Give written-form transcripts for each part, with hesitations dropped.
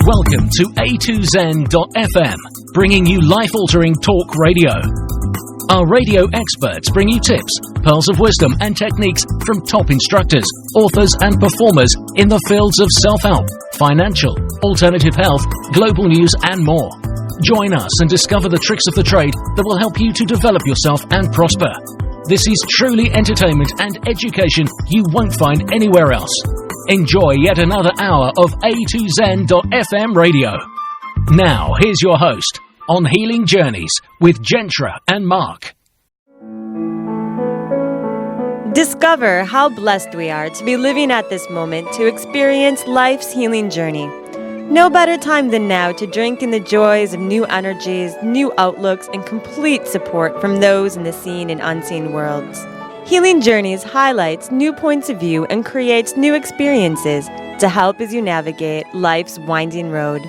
Welcome to A2Zen.fm, bringing you life-altering talk radio. Our radio experts bring you tips, pearls of wisdom and techniques from top instructors, authors and performers in the fields of self-help, financial, alternative health, global news and more. Join us and discover the tricks of the trade that will help you to develop yourself and prosper. This is truly entertainment and education you won't find anywhere else. Enjoy yet another hour of A2Zen.fm radio. Now, here's your host on Healing Journeys with Jaentra and Mark. Discover how blessed we are to be living at this moment to experience life's healing journey. No better time than now to drink in the joys of new energies, new outlooks, and complete support from those in the seen and unseen worlds. Healing Journeys highlights new points of view and creates new experiences to help as you navigate life's winding road.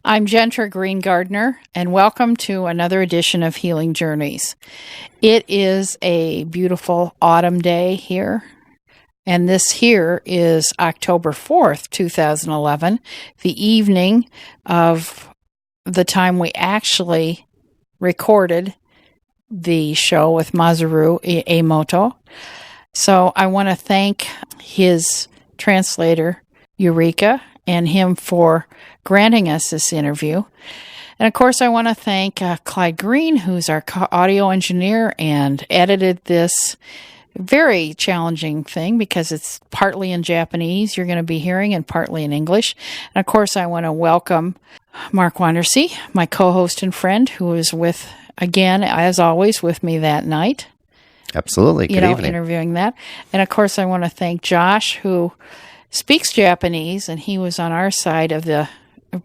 I'm Jaentra Green Gardner, and welcome to another edition of Healing Journeys. It is a beautiful autumn day here, and this here is October 4th, 2011, the evening of the time we actually recorded the show with Masaru Emoto. So I want to thank his translator, Eureka, and him for granting us this interview. And of course, I want to thank Clyde Green, who's our audio engineer and edited this very challenging thing because it's partly in Japanese you're going to be hearing and partly in English. And of course, I want to welcome Mark Wandersee, my co-host and friend, who is with, again, as always, with me that night. Absolutely. Good evening. Interviewing that. And of course, I want to thank Josh, who speaks Japanese, and he was on our side of the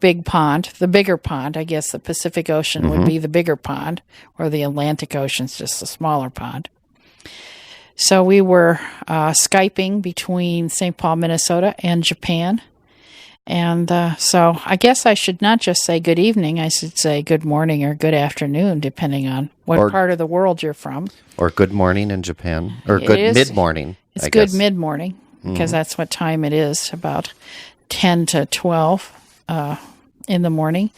big pond, the bigger pond. I guess the Pacific Ocean would be the bigger pond, or the Atlantic Ocean's just a smaller pond. So we were Skyping between St. Paul, Minnesota, and Japan. And so I guess I should not just say good evening. I should say good morning or good afternoon, depending on what part of the world you're from. Or good morning in Japan. Or good mid-morning, It's good mid-morning, because that's what time it is, about 10 to 12 in the morning.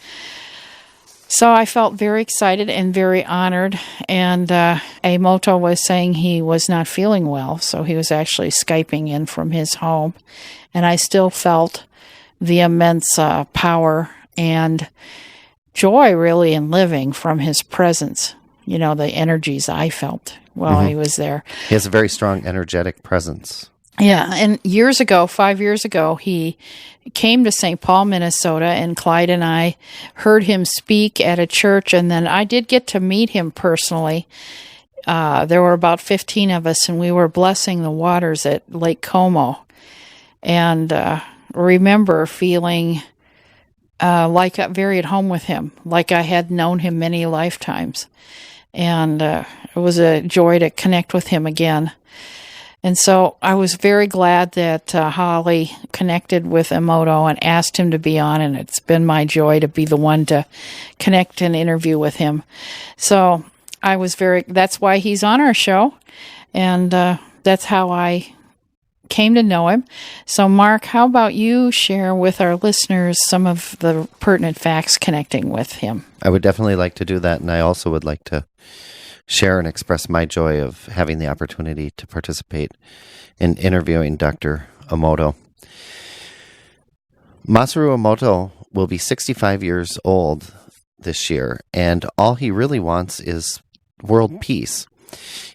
So I felt very excited and very honored. And Emoto was saying he was not feeling well, so he was actually Skyping in from his home. And I still felt the immense power and joy, really, in living from his presence. You know, the energies I felt while he was there. He has a very strong, energetic presence. Yeah, and 5 years ago, he came to St. Paul, Minnesota, and Clyde and I heard him speak at a church, and then I did get to meet him personally. There were about 15 of us, and we were blessing the waters at Lake Como. And remember feeling like very at home with him, like I had known him many lifetimes. And it was a joy to connect with him again. And so I was very glad that Holly connected with Emoto and asked him to be on, and it's been my joy to be the one to connect and interview with him. So I was that's why he's on our show, and that's how I came to know him. So Mark, how about you share with our listeners some of the pertinent facts connecting with him? I would definitely like to do that, and I also would like to share and express my joy of having the opportunity to participate in interviewing Dr. Emoto. Masaru Emoto will be 65 years old this year, and all he really wants is world peace.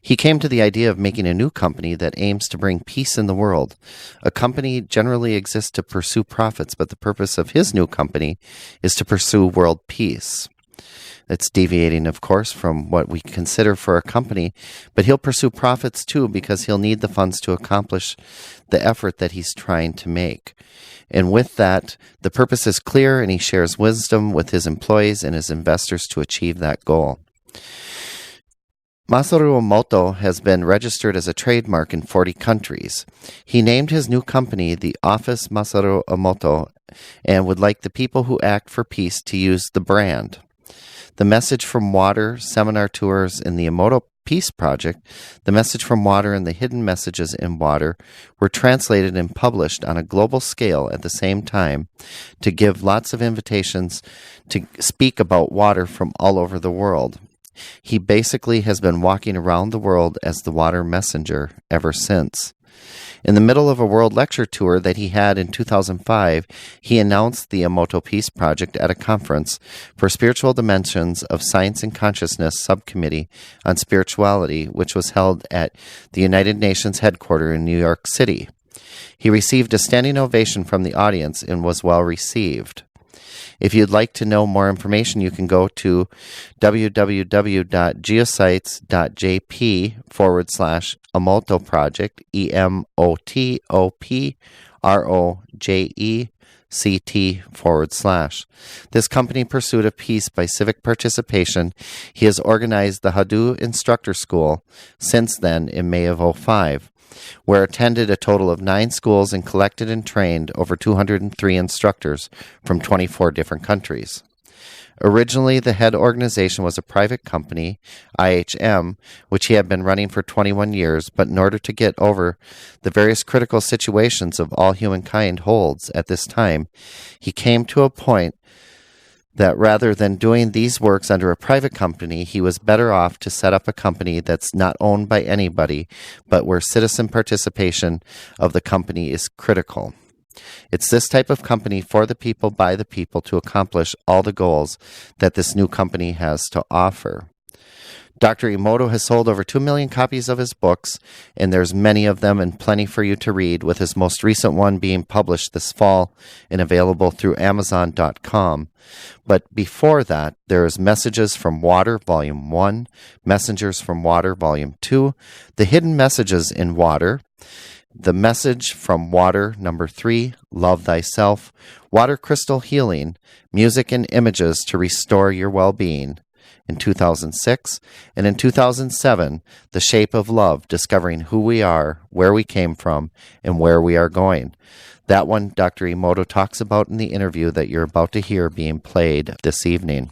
He came to the idea of making a new company that aims to bring peace in the world. A company generally exists to pursue profits, but the purpose of his new company is to pursue world peace. It's deviating, of course, from what we consider for a company, but he'll pursue profits too because he'll need the funds to accomplish the effort that he's trying to make. And with that, the purpose is clear, and he shares wisdom with his employees and his investors to achieve that goal. Masaru Emoto has been registered as a trademark in 40 countries. He named his new company the Office Masaru Emoto and would like the people who act for peace to use the brand. The message from water, seminar tours, and the Emoto Peace Project, the message from water and the hidden messages in water were translated and published on a global scale at the same time to give lots of invitations to speak about water from all over the world. He basically has been walking around the world as the water messenger ever since. In the middle of a world lecture tour that he had in 2005, he announced the Emoto Peace Project at a conference for Spiritual Dimensions of Science and Consciousness Subcommittee on Spirituality, which was held at the United Nations headquarters in New York City. He received a standing ovation from the audience and was well received. If you'd like to know more information, you can go to www.geosites.jp/Emoto Project, EMOTOPROJECT/. This company pursued a peace by civic participation. He has organized the Hadu Instructor School since then in May of 2005. Where attended a total of 9 schools and collected and trained over 203 instructors from 24 different countries. Originally, the head organization was a private company, IHM, which he had been running for 21 years, but in order to get over the various critical situations of all humankind holds at this time, he came to a point that rather than doing these works under a private company, he was better off to set up a company that's not owned by anybody, but where citizen participation of the company is critical. It's this type of company for the people, by the people, to accomplish all the goals that this new company has to offer. Dr. Emoto has sold over 2 million copies of his books, and there's many of them and plenty for you to read, with his most recent one being published this fall and available through Amazon.com. But before that, there is Messages from Water, Volume 1, Messengers from Water, Volume 2, The Hidden Messages in Water, The Message from Water, Number 3, Love Thyself, Water Crystal Healing, Music and Images to Restore Your Well-Being, in 2006, and in 2007, The Shape of Love, Discovering Who We Are, Where We Came From, and Where We Are Going. That one Dr. Emoto talks about in the interview that you're about to hear being played this evening.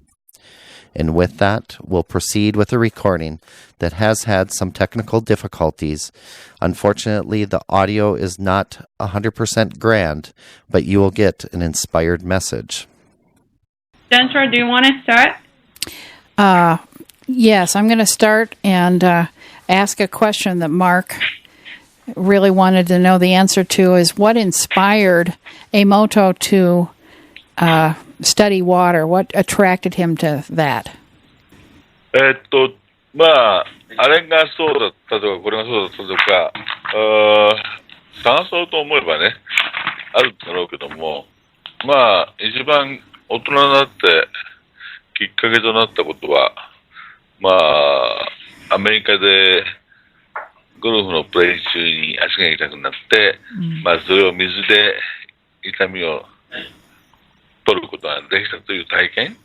And with that, we'll proceed with a recording that has had some technical difficulties. Unfortunately, the audio is not 100% grand, but you will get an inspired message. Jaentra, do you want to start? Yes, I'm going to start and ask a question that Mark really wanted to know the answer to, is what inspired Emoto to study water? What attracted him to that? まあ、あれがそうだったとか、これがそうだったとか、探そうと思えばね、あるんだろうけども、まあ、一番大人になってきっかけとなったことは、まあ、アメリカでゴルフのプレー中に足が痛くなって、まあ、それを水で痛みを取ることができたという体験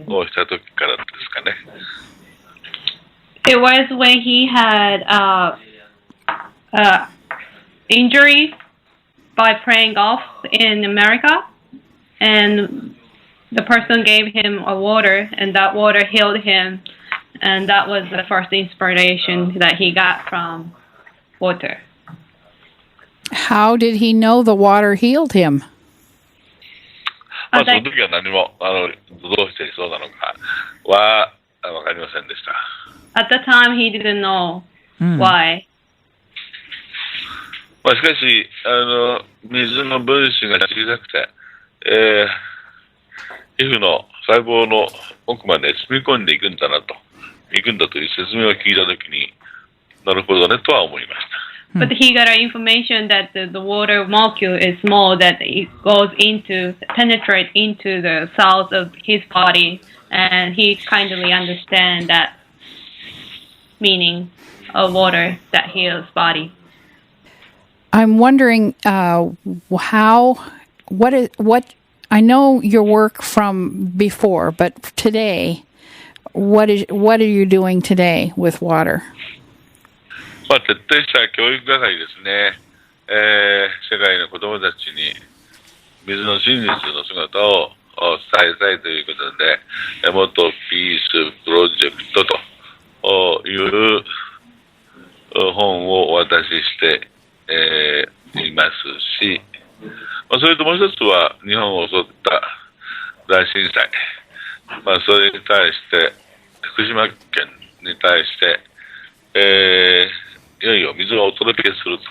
をした時からですかね。It was when he had injury by playing golf in America, and the person gave him a water, and that water healed him, and that was the first inspiration that he got from water. How did he know the water healed him? まあ、その時は何もどうしてそうなのかは分かりませんでした。At the time, he didn't know why. まあ、しかし水の分子が小さくて、皮膚の細胞の奥まで染み込んでいくんだという説明を聞いたときに、なるほどねとは思いました。But he got information that the water molecule is small, that it penetrates into the cells of his body, and he kindly understands that meaning of water that heals body. I'm wondering what I know your work from before, but today, what are you doing today with water? まあ、徹底した教育係ですね。世界の子どもたちに水の真実の姿を伝えたいということで、エモトピースプロジェクトという本をお渡しして、いますし、それともう一つは日本を襲った大震災、それに対して福島県に対して、いよいよ水をお届けすると、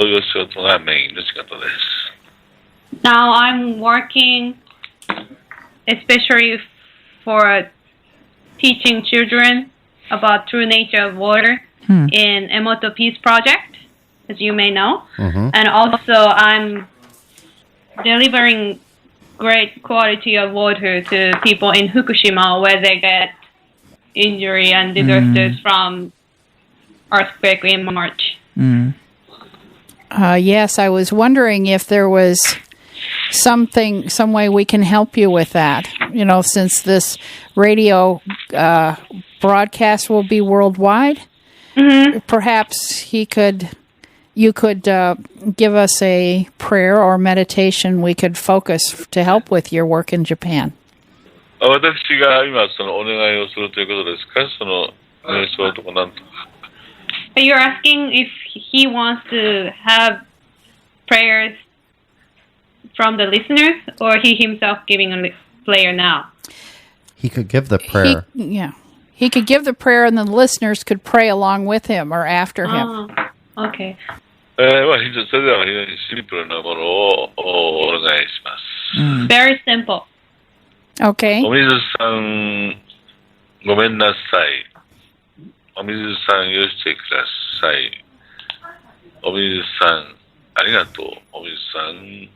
そういう仕事がメインの仕事です。Now I'm working especially for teaching children about true nature of water in Emoto Peace Project, as you may know. And also I'm delivering great quality of water to people in Fukushima where they get injury and disasters from earthquake in March. Yes, I was wondering if there was some way we can help you with that. You know, since this radio broadcast will be worldwide, perhaps you could give us a prayer or meditation we could focus to help with your work in Japan. 私が今そのお願いをするということですか？そのそういうとこなんとか。You're asking if he wants to have prayers from the listeners, or he himself giving a prayer now? He could give the prayer. He could give the prayer, and the listeners could pray along with him or after him. Okay. それでは非常にシンプルなものをお願いします。Very simple. Okay. お水さん、ごめんなさい。お水さん、許してください。お水さん、ありがとう。お水さん、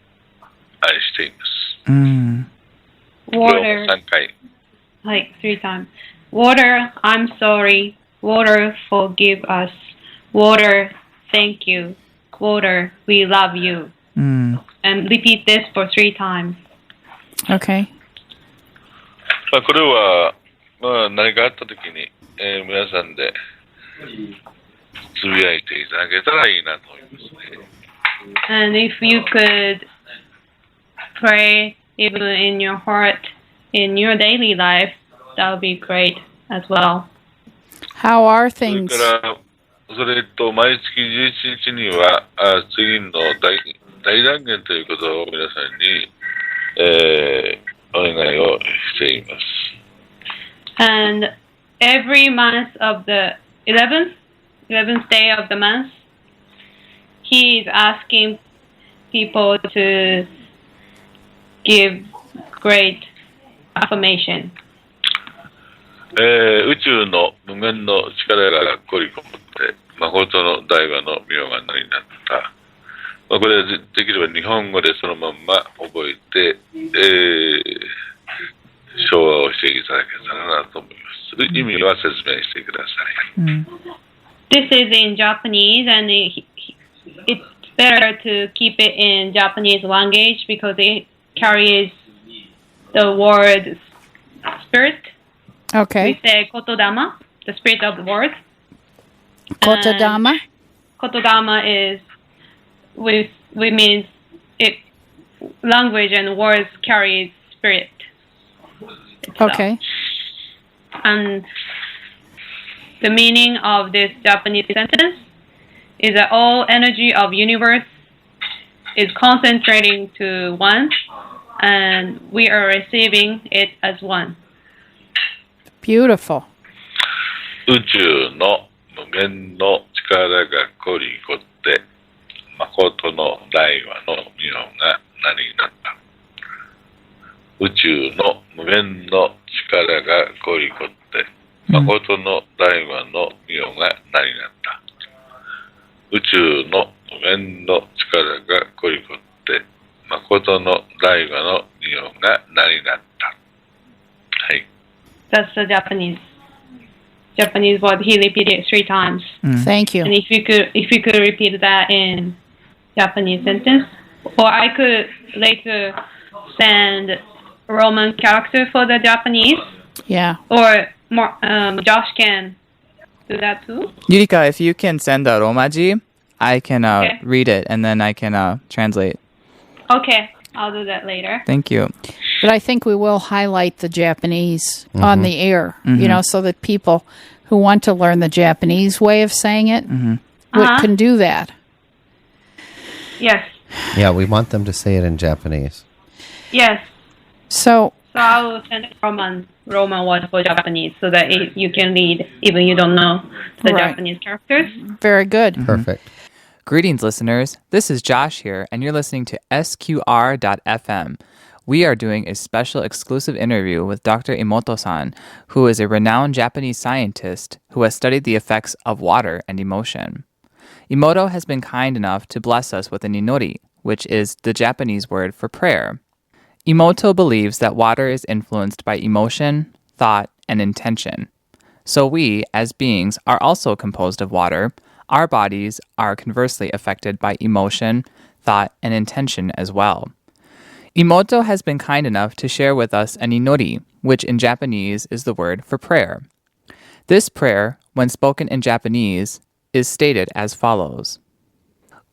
愛しています。Water. 3回。Like 3 times. Water, I'm sorry. Water, forgive us. Water, thank you. Water, we love you. And repeat this for 3 times. Okay. これは、何かあったときに、皆さんでつぶやいていただけたらいいなと思いますね。And if you could pray even in your heart, in your daily life, that would be great as well. How are things? それから、それと毎月11日には、次の大断言ということを皆さんに、お願いをしています。And every month of the 11th day of the month, he is asking people to give great affirmation. 宇宙の無限の力が凝りこもって誠の大我の妙がなりになった。これはできれば日本語でそのまんま覚えて、昭和をしていただけたらなと思います。意味は説明してください。This is in Japanese, and it's better to keep it in Japanese language because it carries the word spirit. Okay. We say kotodama, the spirit of the word. Kotodama? Kotodama is, we means it, language and words carry spirit. itself. Okay. And the meaning of this Japanese sentence is that all energy of universe is concentrating to one, and we are receiving it as one. Beautiful. 宇宙の無限の力が凝り凝って誠の大和の妙が何になった。宇宙の無限の力が凝り凝って誠の大和の妙が何になった。宇宙の無限の力が凝り凝って誠の大和の妙が何になった。はい。That's the Japanese word. He repeated it 3 times. Thank you. And if you could repeat that in Japanese sentence, or I could later send Roman character for the Japanese. Yeah. Or Josh can do that too. Yurika, if you can send the romaji, I can read it and then I can translate. Okay, I'll do that later. Thank you. But I think we will highlight the Japanese on the air, you know, so that people who want to learn the Japanese way of saying it can do that. Yes. Yeah, we want them to say it in Japanese. Yes. So I will send Roman word for Japanese so that you can read even you don't know the Japanese characters. Very good. Perfect. Greetings, listeners. This is Josh here, and you're listening to SQR.FM. We are doing a special exclusive interview with Dr. Emoto-san, who is a renowned Japanese scientist who has studied the effects of water and emotion. Emoto has been kind enough to bless us with an inori, which is the Japanese word for prayer. Emoto believes that water is influenced by emotion, thought, and intention. So we, as beings, are also composed of water. Our bodies are conversely affected by emotion, thought, and intention as well. Emoto has been kind enough to share with us an inori, which in Japanese is the word for prayer. This prayer, when spoken in Japanese, is stated as follows.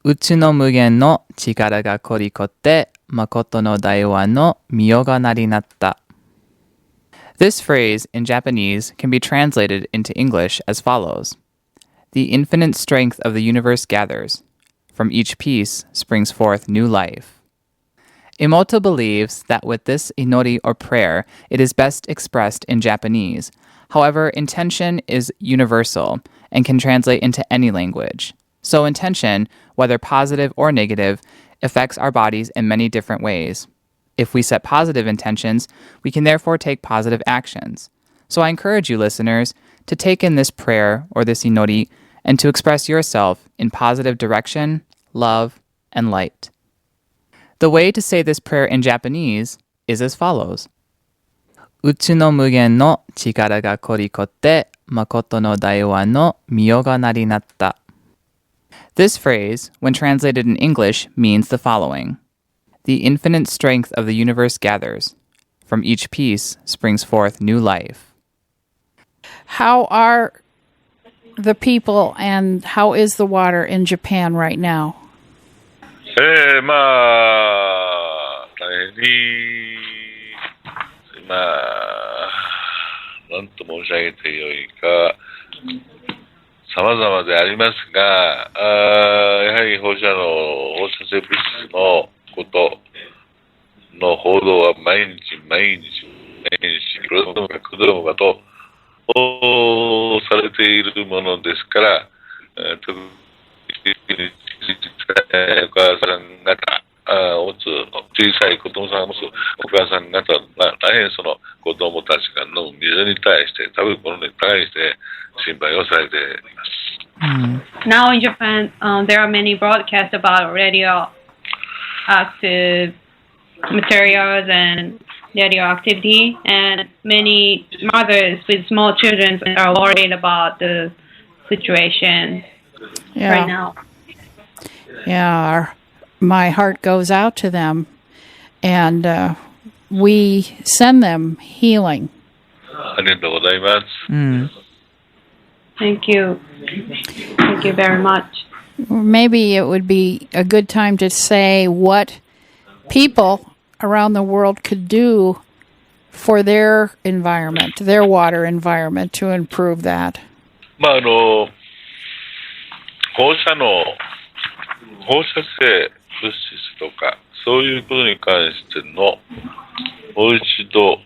Uchi no mugen no chikara ga korikotte makoto no daiwa no miyo ga narinatta. This phrase in Japanese can be translated into English as follows. The infinite strength of the universe gathers. From each piece springs forth new life. Emoto believes that with this inori or prayer, it is best expressed in Japanese. However, intention is universal and can translate into any language. So intention, whether positive or negative, affects our bodies in many different ways. If we set positive intentions, we can therefore take positive actions. So I encourage you, listeners, to take in this prayer or this inori and to express yourself in positive direction, love, and light. The way to say this prayer in Japanese is as follows. Uchi no mugen no chikara ga korikotte makoto no daiwa no miyo ga narinatta. This phrase, when translated in English, means the following. The infinite strength of the universe gathers. From each piece springs forth new life. How are the people and how is the water in Japan right now? まあ、大変に、なんと申し上げてよいか、様々でありますが、やはり放射性物質のことの報道は毎日、黒どもがとされているものですから、特にお母さん方、持つ小さい子供さんを持つお母さん方が大変その子供たちが飲む水に対して食べるものに対して心配をされています。Now in Japan, there are many broadcasts about radioactive materials and radioactivity, and many mothers with small children are worried about the situation right now. Yeah, my heart goes out to them, and we send them healing. ありがとうございます。Thank you. Thank you very much. Maybe it would be a good time to say what people around the world could do for their environment, their water environment, to improve that. 放射性物質とかそういうことに関してのもう一度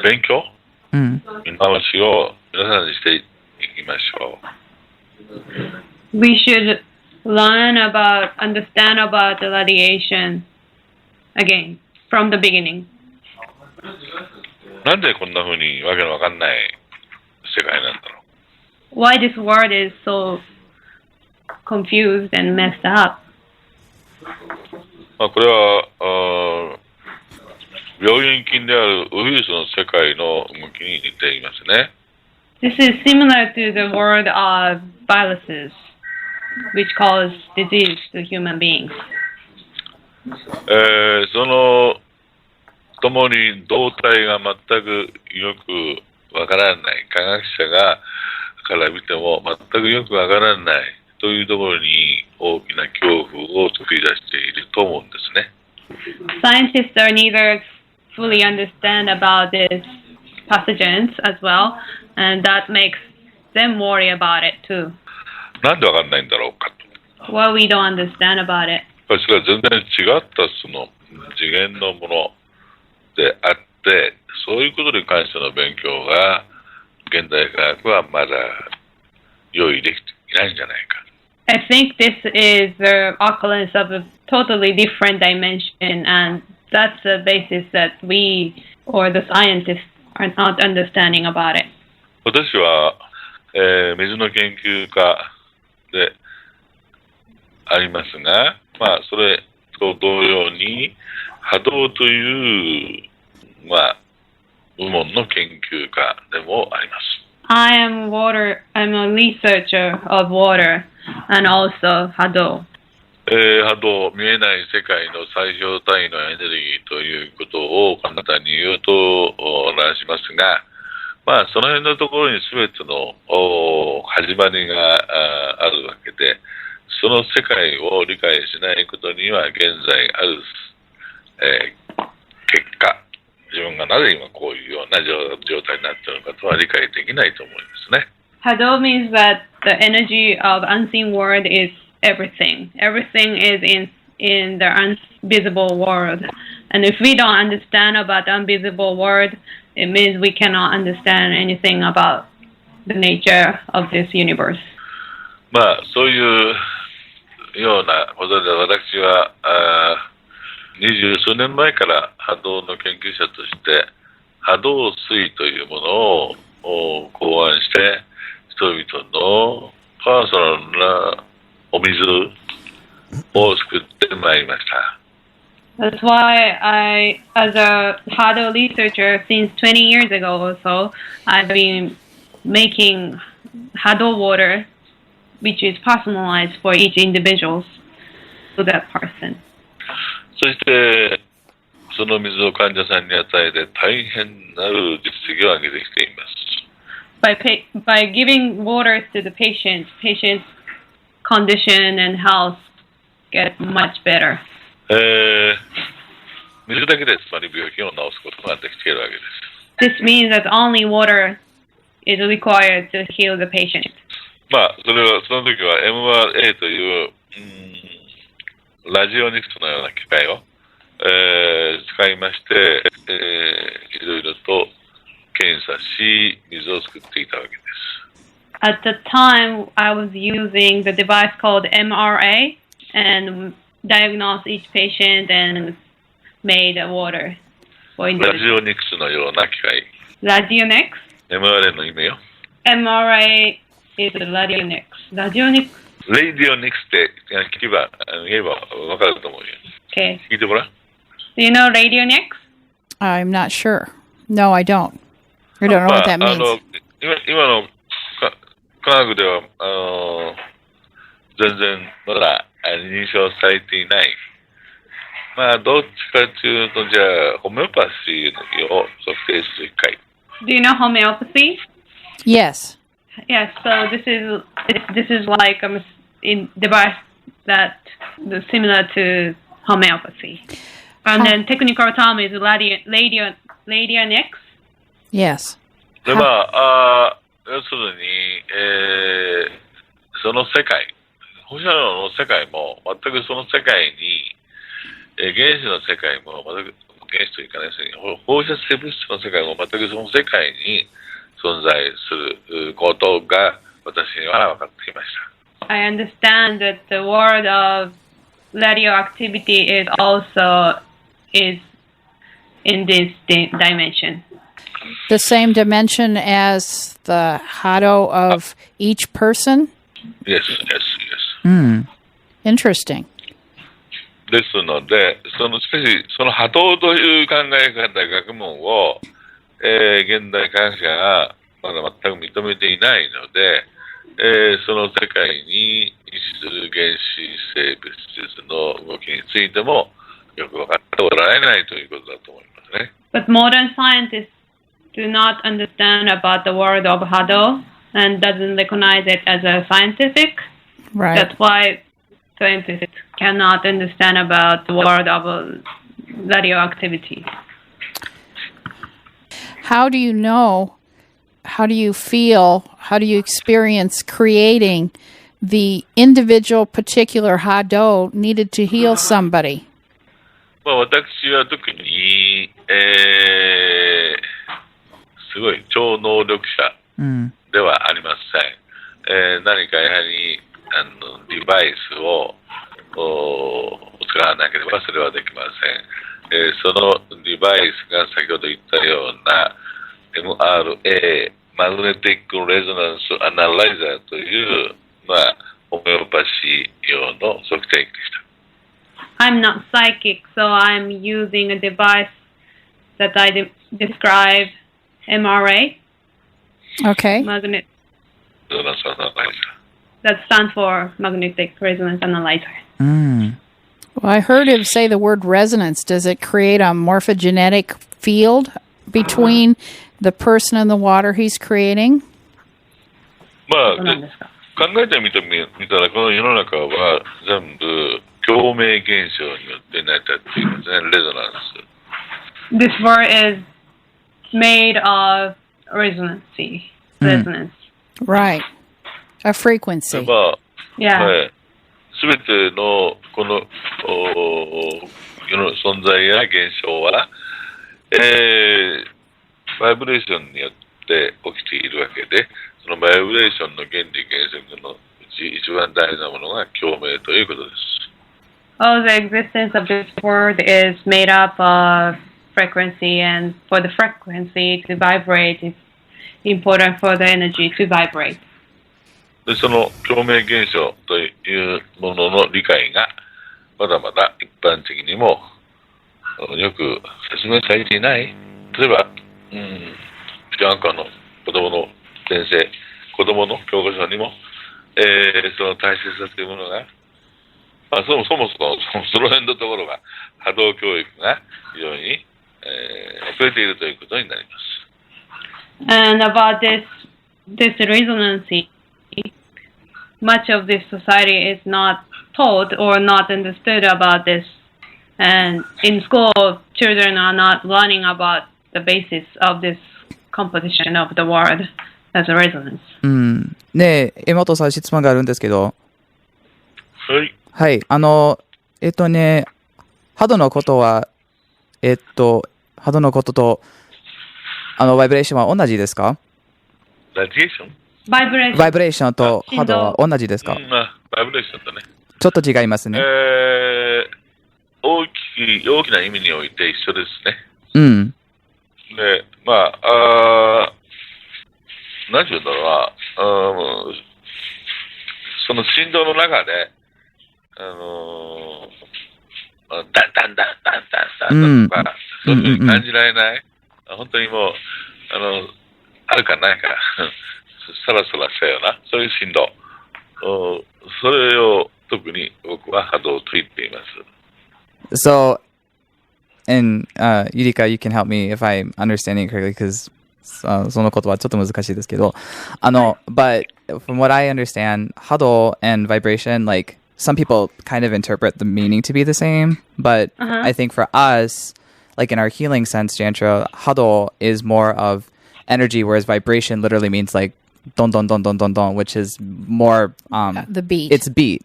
勉強、見直しを皆さんにしていきましょう。We should understand about the radiation again from the beginning. なんでこんな風にわけのわかんない世界なんだろう。Why this world is so confused and messed up? これは病原菌であるウイルスの世界の動きに似ていますね。This is similar to the world of viruses, which cause disease to human beings. その共に動態が全くよくわからない科学者から見ても全くよくわからないというところに大きな恐怖を作り出していると思うんですね。Scientists are neither fully understand about this pathogens as well, and that makes them worry about it too. なんでわかんないんだろうかと。Well, we don't understand about it. それは全然違ったその次元のものであって、そういうことに関しての勉強が現代科学はまだ用意できていないんじゃないか。I think this is the occurrence of a totally different dimension, and that's the basis that we or the scientists are not understanding about it. 私は、水の研究家でありますが、まあそれと同様に波動というまあ部門の研究家でもあります。I'm a researcher of water and also 波動。波動、見えない世界の最小単位のエネルギーということを簡単に言うと話しますが、まあその辺のところに全ての始まりがあるわけで、その世界を理解しないことには現在ある、結果、自分がなぜ今こういうような状態になっているのかとは理解できないと思いますね。Hado means that the energy of unseen world is everything. Everything is in the invisible world. And if we don't understand about the invisible world, it means we cannot understand anything about the nature of this universe. まあそういうようなことで私は20数年前から波動の研究者として波動水というものを考案して人々のパーソナルなお水を作ってまいりました。That's why I, as a Hado researcher since 20 years ago or so, I've been making Hado water, which is personalized for each individual to that person. そしてその水を患者さんに与えて大変なる実績を上げてきています。By giving water to the patient's condition and health get much better. 水だけでつまり病気を治すことができているわけです。This means that only water is required to heal the patient. まあその時は MRA というラジオニクスのような機械を、使いまして、いろいろと検査し水を作っていたわけです。At the time, I was using the device called MRA and diagnosed each patient and made water for individuals. ラジオニクスのような機械。Radionix? MRA の意味よ。MRA is Radionix. Radionix? レイディオニクスって言えば分かると思うよ。Okay. 聞いてごらん。Do you know Radionix? I'm not sure. No, I don't. I don't know what that means. 今の科学では全然まだ認証されていない。まあどっちかというとじゃあホメオパシーを測定する機械。Do you know homeopathy? Yes. Yes. So this is like a device that is similar to homeopathy. And then technical term is Radionix. Yes. でまあ要するに、その世界、放射能の世界も全くその世界に、原子の世界も全く原子というかね、放射性物質の世界も全くその世界に存在することが私には分かってきました。I understand that the world of radioactivity is also in this dimension. The same dimension as the Hado of each person? Yes. Interesting. ですので、しかしその波動という考え方、学問を、現代科学者がまだ全く認めていないので、その世界に位置する原子生物質の動きについてもよく分かっておられないということだと思いますね。But modern scientists do not understand about the world of Hado and doesn't recognize it as a scientific. Right. That's why scientists cannot understand about the world of radioactivity. how do you know, how do you feel, how do you experience creating the individual particular hado needed to heal somebody? まあ、私は特に、すごい超能力者ではありません。何かやはりデバイスを使わなければそれはできません。そのデバイスが先ほど言ったような MRA マグネティックレゾナンスアナライザーという、まあ、ホメオパシー用の測定器でした。I'm not psychic, so I'm using a device that I describe MRA. Okay. Magnet. Resonance analyzer. That stands for magnetic resonance analyzer. Well, I heard him say the word resonance. Does it create a morphogenetic field between the person and the water he's creating? まあ、考えてみたらこの世の中は全部共鳴現象によって成り立っていますね。レゾナンス。This word is made of resonance. Right. A frequency. まあ、Yeah. すべてのこの世の存在や現象は、バイブレーションによって起きているわけで、そのバイブレーションの原理原則のうち一番大事なものが共鳴ということです。Oh, the existence of this word is made up of frequency, and for the frequency to vibrate, it's important for the energy to vibrate. でその共鳴現象というものの理解がまだまだ一般的にもよく説明されていない。例えば、小学校の子供の先生、子供の教科書にも、その大切さというものが、まあ、そもそもその辺のところが波動教育が非常に、遅れているということになります。And about this resonancy, much of this society is not taught or not understood about this. And in school, children are not learning about the basis of this composition of the word as a resonance. ねえ、江本さん質問があるんですけど。はい。はい。波動のことは、波動のことと、バイブレーションは同じですか？ラディエーション？バイブレーションと波動は同じですか？バイブレーションとね。ちょっと違いますね。大きな意味において一緒ですね。うん。で、まあ、何て言うんだろうな、その振動の中で、ダンダンダンダンダンダンとか、そういうふうに感じられない、本当にもう、あるかないか、さらさらしたような、そういう振動。それを特に僕は波動と言っています。So, and Yurika, you can help me if I'm understanding correctly, because そのことはちょっと難しいですけど、but from what I understand, 波動 and vibration, like some people kind of interpret the meaning to be the same, but I think for us, like in our healing sense, Jaentra, 波動 is more of energy, whereas vibration literally means like don don don don don don, which is more the beat. It's beat.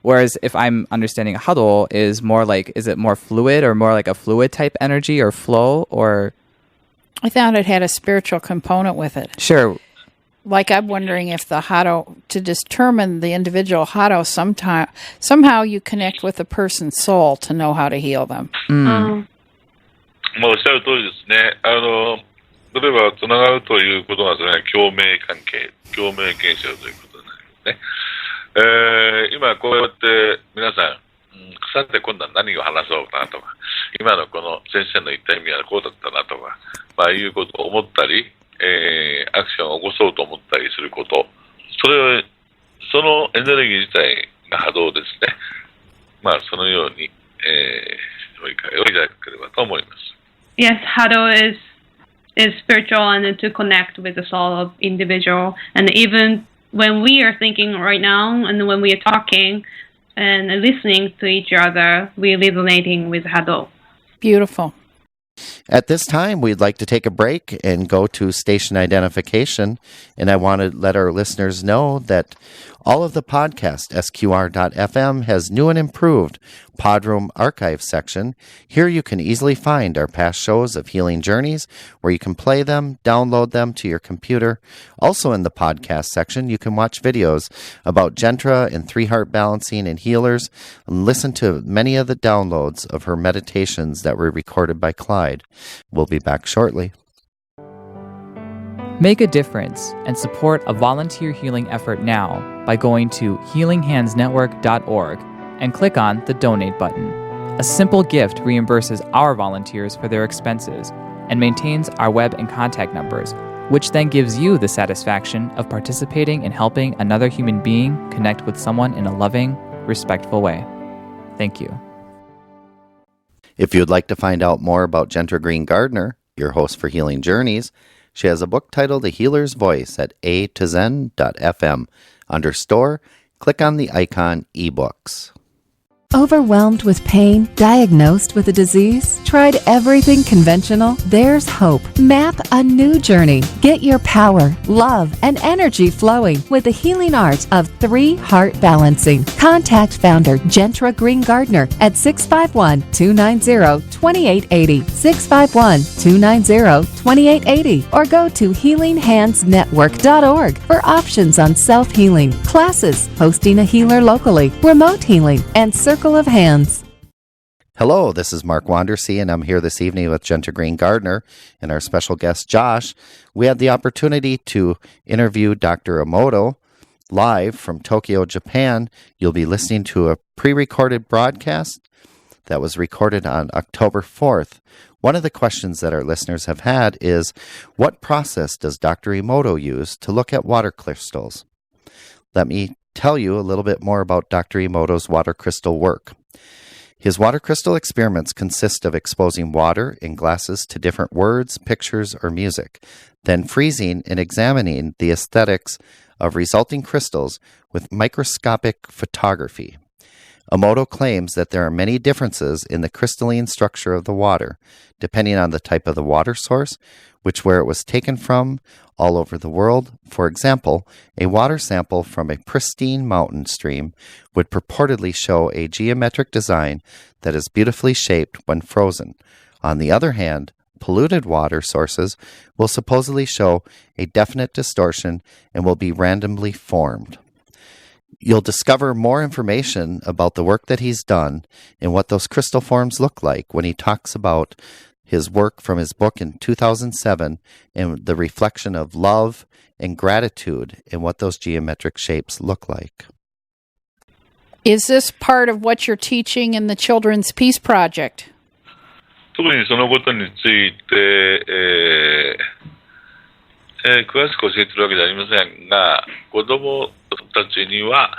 Whereas if I'm understanding hado is more like, is it more fluid or more like a fluid type energy or flow or? I thought it had a spiritual component with it. Sure. Like I'm wondering if the hado, to determine the individual hado, somehow you connect with a person's soul to know how to heal them. おっしゃる通りですね。例えばつながるということがそれは共鳴関係、共鳴現象ということになりますね。今こうやって皆さん、さて今度は何を話そうかなとか、今のこの先生の言った意味はこうだったなとか、まあいうことを思ったり、アクションを起こそうと思ったりすること、そのエネルギー自体が波動ですね。まあそのように、ご理解をいただければと思います。Yes, hado is spiritual and to connect with the soul of individual, and even when we are thinking right now and when we are talking and listening to each other, we're resonating with hado. Beautiful. At this time, we'd like to take a break and go to station identification. And I want to let our listeners know that all of the podcast, SQR.FM, has new and improved Podroom Archive section. Here you can easily find our past shows of Healing Journeys, where you can play them, download them to your computer. Also in the podcast section, you can watch videos about Jaentra and three-heart balancing and healers, and listen to many of the downloads of her meditations that were recorded by Clyde. We'll be back shortly. Make a difference and support a volunteer healing effort now by going to healinghandsnetwork.org and click on the Donate button. A simple gift reimburses our volunteers for their expenses and maintains our web and contact numbers, which then gives you the satisfaction of participating in helping another human being connect with someone in a loving, respectful way. Thank you. If you'd like to find out more about Jaentra Green Gardner, your host for Healing Journeys, she has a book titled The Healer's Voice at a2zen.fm. Under Store, click on the icon eBooks. Overwhelmed with pain? Diagnosed with a disease? Tried everything conventional? There's hope. Map a new journey. Get your power, love, and energy flowing with the healing art of three-heart balancing. Contact founder Jaentra Green Gardner at 651-290-2880, 651-290-2880, or go to healinghandsnetwork.org for options on self-healing, classes, hosting a healer locally, remote healing, and circle of hands. Hello, this is Mark Wandersea, and I'm here this evening with Jaentra Green Gardner and our special guest, Josh. We had the opportunity to interview Dr. Emoto live from Tokyo, Japan. You'll be listening to a pre-recorded broadcast that was recorded on October 4th. One of the questions that our listeners have had is, what process does Dr. Emoto use to look at water crystals? Let me tell you a little bit more about Dr. Emoto's water crystal work. His water crystal experiments consist of exposing water in glasses to different words, pictures, or music, then freezing and examining the aesthetics of resulting crystals with microscopic photography. Emoto claims that there are many differences in the crystalline structure of the water, depending on the type of the water source, where it was taken from, all over the world. For example, a water sample from a pristine mountain stream would purportedly show a geometric design that is beautifully shaped when frozen. On the other hand, polluted water sources will supposedly show a definite distortion and will be randomly formed. You'll discover more information about the work that he's done and what those crystal forms look like when he talks about his work from his book in 2007 and the reflection of love and gratitude and what those geometric shapes look like. Is this part of what you're teaching in the Children's Peace Project? 特にそのことについて、詳しく教えてるわけじゃありませんが、子供たちには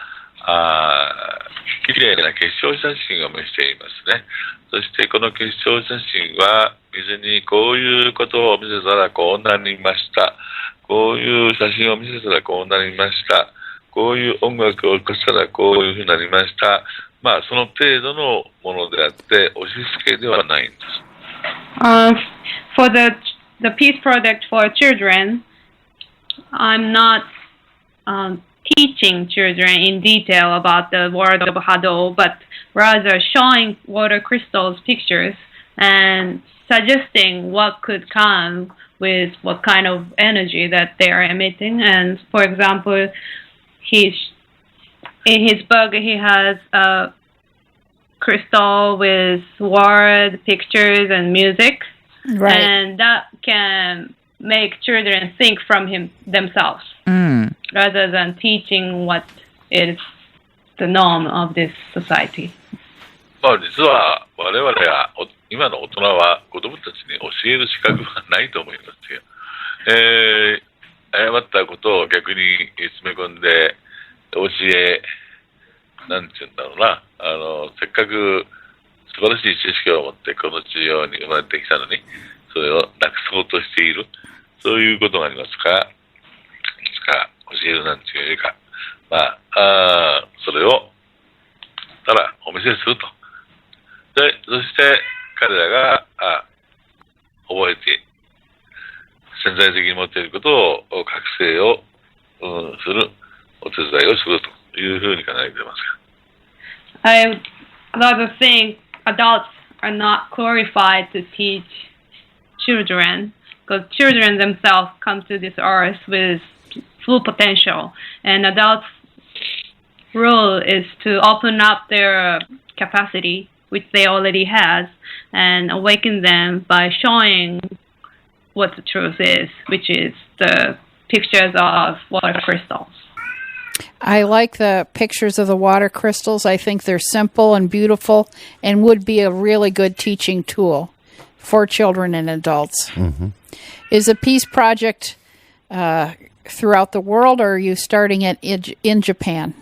きれいな結晶写真を見せていますね。そしてこの結晶写真は水にこういうことを見せたらこうなりました。こういう写真を見せたらこうなりました。こういう音楽を起こしたらこういうふうになりました。まあその程度のものであって押し付けではないんです。For the peace project for children, I'm not teaching children in detail about the world of Hado, but rather showing water crystals pictures and suggesting what could come with what kind of energy that they are emitting. And for example, in his book, he has a crystal with word, pictures, and music. Right. And that can make children think from themselves rather than teaching what is the norm of this society. まあ実は我々は今の大人は子供たちに教える資格はないと思いますよ。誤ったことを逆に詰め込んで教え、なんていうんだろうな、せっかく素晴らしい知識を持ってこの地上に生まれてきたのに、それをなくそうとしている、そういうことがありますから、教えるなんていうよりか、まあ、それをただお見せすると。で、そして彼らが覚えて、潜在的に持っていることを覚醒を、するお手伝いをするというふうに考えています。I rather think adults are not qualified to teach children, because children themselves come to this earth with full potential, and adults' role is to open up their capacity, which they already has, and awaken them by showing what the truth is, which is the pictures of water crystals. I like the pictures of the water crystals. I think they're simple and beautiful and would be a really good teaching tool for children and adults. Mm-hmm. Is a peace project throughout the world, or are you starting it in Japan?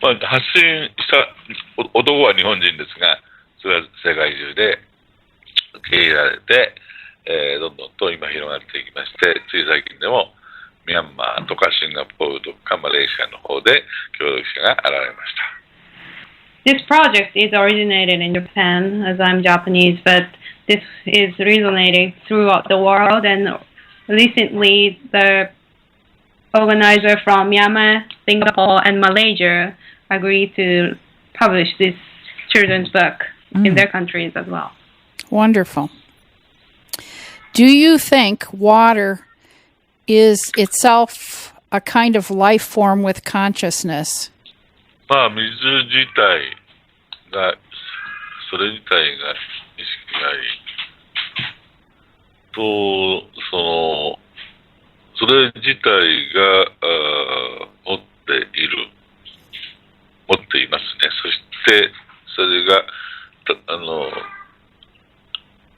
発信した男は日本人ですが、それは世界中で受け入れられて、どんどんと今広がっていきまして、つい最近でもミャンマーとかシンガポールとかマレーシアの方で協力者が現れました。This project is originated in Japan, as I'm Japanese, but this is resonating throughout the world, and recently the organizer from Myanmar, Singapore, and Malaysia agreed to publish this children's book in their countries as well. Wonderful. Do you think water is itself a kind of life form with consciousness? まあ、水自体が、それ自体が意識があり、それ自体が持っていますね。そして、それが、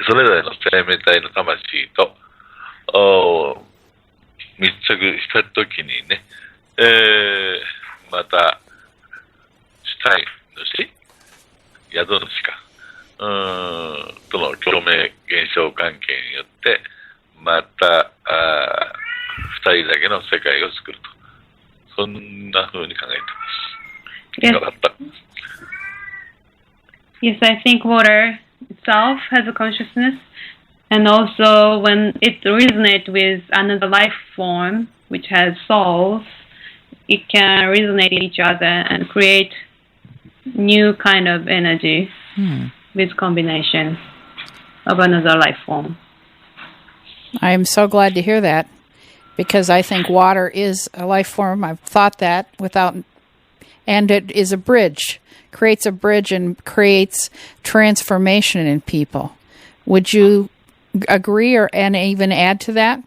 それぞれの生命体の魂と密着したときにね、また主体主、宿主か、との共鳴現象関係によって、また二人だけの世界を作ると。そんな風に考えています。よかった。Yes, I think water itself has a consciousness, and also when it resonates with another life form which has souls, it can resonate with each other and create new kind of energy with combination of another life form. I am so glad to hear that, because I think water is a life form. I've thought that and it is a bridge, creates a bridge and creates transformation in people. Would you agree and even add to that?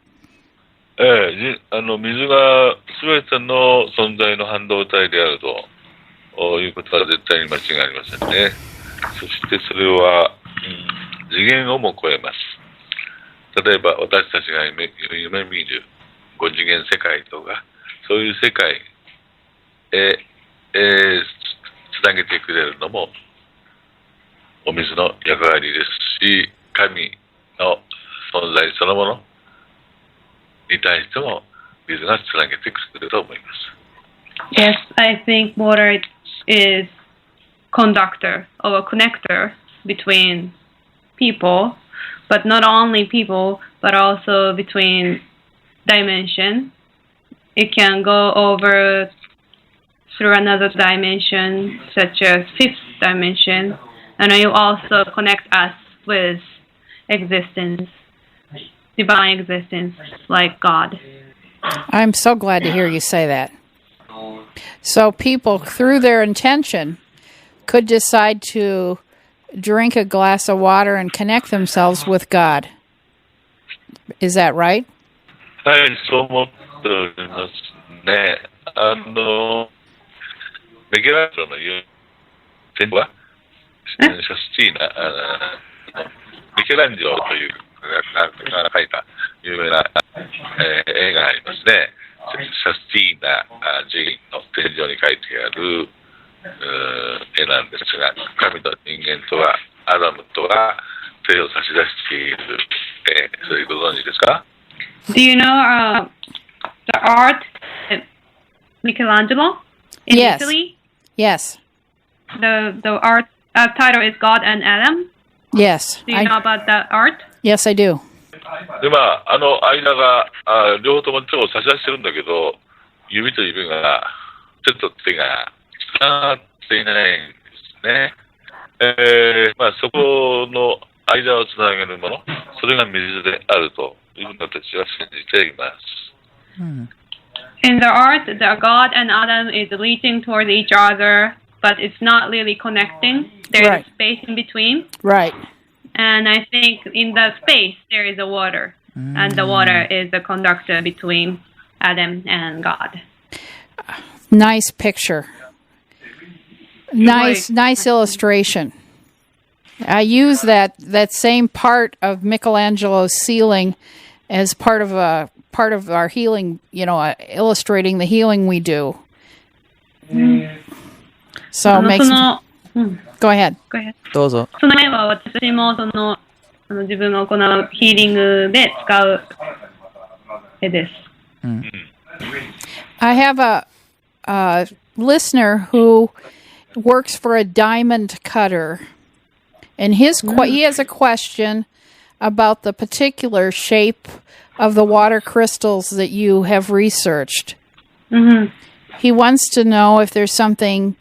水が全ての存在の半導体であるということは絶対に間違いありませんね。そしてそれは、次元をも超えます。例えば私たちが夢見る5次元世界とか、そういう世界へつなげてくれるのもお水の役割ですし、神の存在そのものに対しても水がつなげてくれると思います。Yes, I think water is conductor or a connector between people, but not only people, but also between dimension. It can go over through another dimension, such as fifth dimension, and it also connect us with existence, divine existence, like God. I'm so glad to hear you say that. So people, through their intention, could decide to drink a glass of water and connect themselves with God. Is that right? はい、そう思っておりますね。メケランジェロの言う点は、シャスティーナ、メケランジェロというが描いた有名な、映画がありますね。シャスティーナ寺院の天井に描いてある絵なんですが、神と人間とはアダムとは手を差し出している絵、それご存知ですか？ Do you know the art of Michelangelo in Yes. Italy? Yes. The art title is God and Adam. Yes. Do you know about that art? Yes, I do. で、間が、両方とも手を差し出してるんだけど、指と指が、手と手がつながっていないんですね。そこの間をつなげるもの、それが水であるというふうに私は信じています。In the art, the God and Adam is reaching towards each other, but it's not really connecting. There's Right. a space in between. Right. And I think in the space, there is a water. And the water is the conductor between Adam and God. Nice picture. Nice illustration. I use that same part of Michelangelo's ceiling as part of our healing, illustrating the healing we do. So it makes Go ahead. どうぞ。その絵は私も自分が行うヒーリングで使う絵です。I have a listener who works for a diamond cutter, and he has a question about the particular shape of the water crystals that you have researched. He wants to know if there's something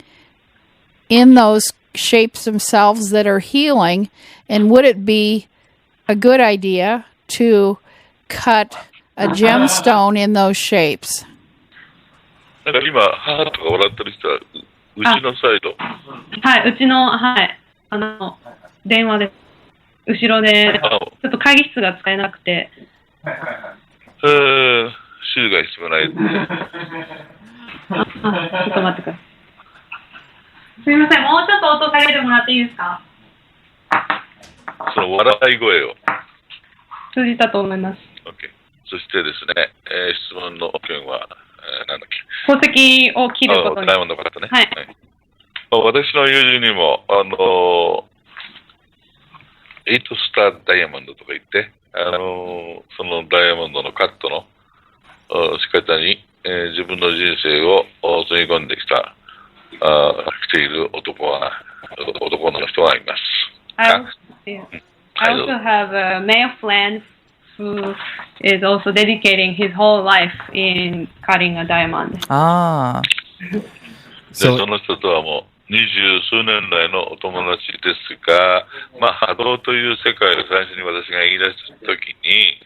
in those shapes themselves that are healing, and would it be a good idea to cut a gemstone in those shapes? なんか今、母とか笑ってる人は、うちのサイド。はい、うちの、電話で、後ろで、ちょっと会議室が使えなくて。週が必要ない。ちょっと待ってください。すみません、もうちょっと音下げてもらっていいですか？その笑い声を。通じたと思います。OK。そしてですね、質問の件は、なんだっけ。宝石を切ることに。ダイヤモンドの方ね。はい。私の友人にも、エイトスターダイヤモンドとか言って、そのダイヤモンドのカットの仕方に、自分の人生を積み込んできた、来ている男の人がいます。I also have a male friend who is also dedicating his whole life in cutting a diamond. で、その人とはもう20数年来のお友達ですが、波動という世界を最初に私が言い出したときに、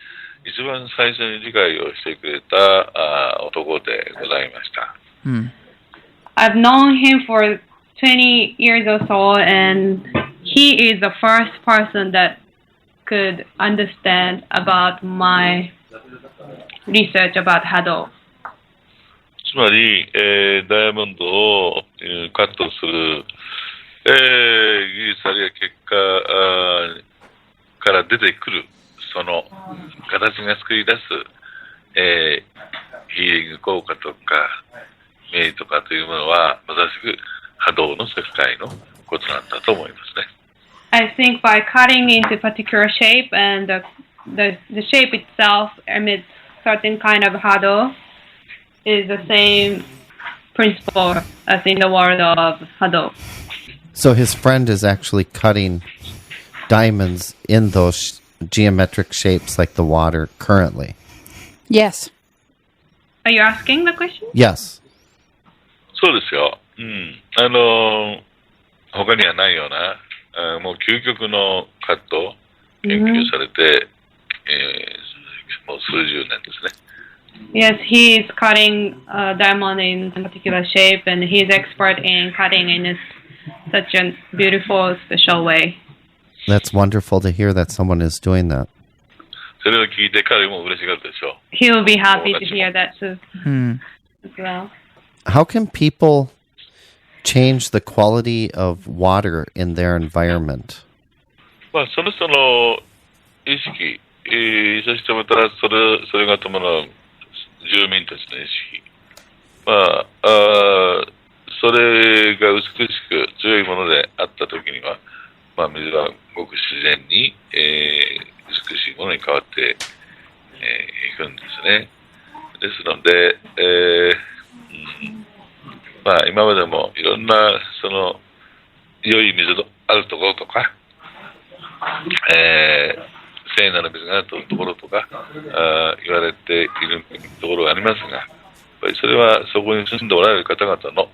一番最初に理解をしてくれた男でございました。I've known him for 20 years or so, and he is the first person that could understand about my research about Hado. つまり、ダイヤモンドをカットする、技術あるいは結果から出てくる、その形が作り出す、ヒーリング効果とか、イメージとかというものは、まさしく波動の世界のことなんだと思いますね。I think by cutting into particular shape and the shape itself emits certain kind of hado is the same principle as in the world of hado. So his friend is actually cutting diamonds in those geometric shapes like the water currently. Yes. Are you asking the question? Yes. そうですよ。他にはないような、もう究極のカットを研究されて、もう数十年ですね。Yes, he is cutting diamond in a particular shape, and he is expert in cutting in such a beautiful, special way. That's wonderful to hear that someone is doing that. それを聞いて彼も嬉しがるでしょう。He will be happy to hear that too, as well. How can people change the quality of water in their environment? その人の意識、そしてまたそれが伴う住民たちの意識、それが美しく強いものであったときには、水はごく自然に、美しいものに変わっていくんですね。ですので、今までもいろんなその良い水のあるところとか、聖なる水がところとか言われているところがありますが、やっぱりそれはそこに住んでおられる方々の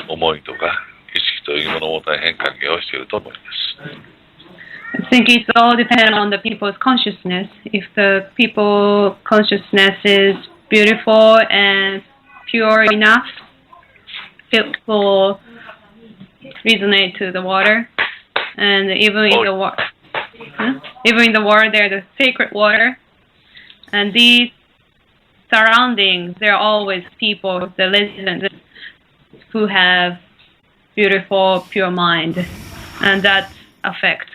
思いとか意識というものも大変関係をしていると思います。I think it's all dependent on the people's consciousness. If the people's consciousness is beautiful and pure enough, it will resonate to the water. And even in the water, there's the sacred water. And these surroundings, there are always people, the residents, who have beautiful, pure mind. And that affects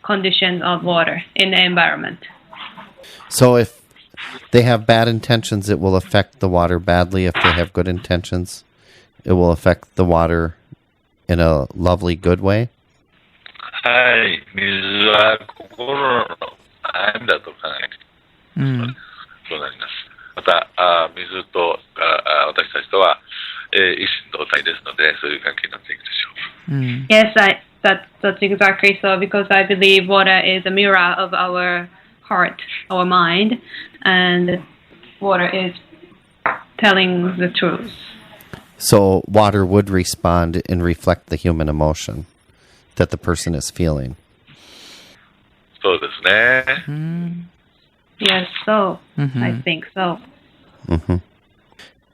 conditions of water in the environment. So if they have bad intentions, it will affect the water badly. If they have good intentions, it will affect the water in a lovely, good way. はい、水は心の愛だと考えて、そうなります。また水と私たちとは、一心同体ですので、そういう関係になっていくでしょう。Yes, that's exactly so, because I believe water is a mirror of our heart, our mind, and water is telling the truth. So water would respond and reflect the human emotion that the person is feeling. そうですね。Yes, so. I think so.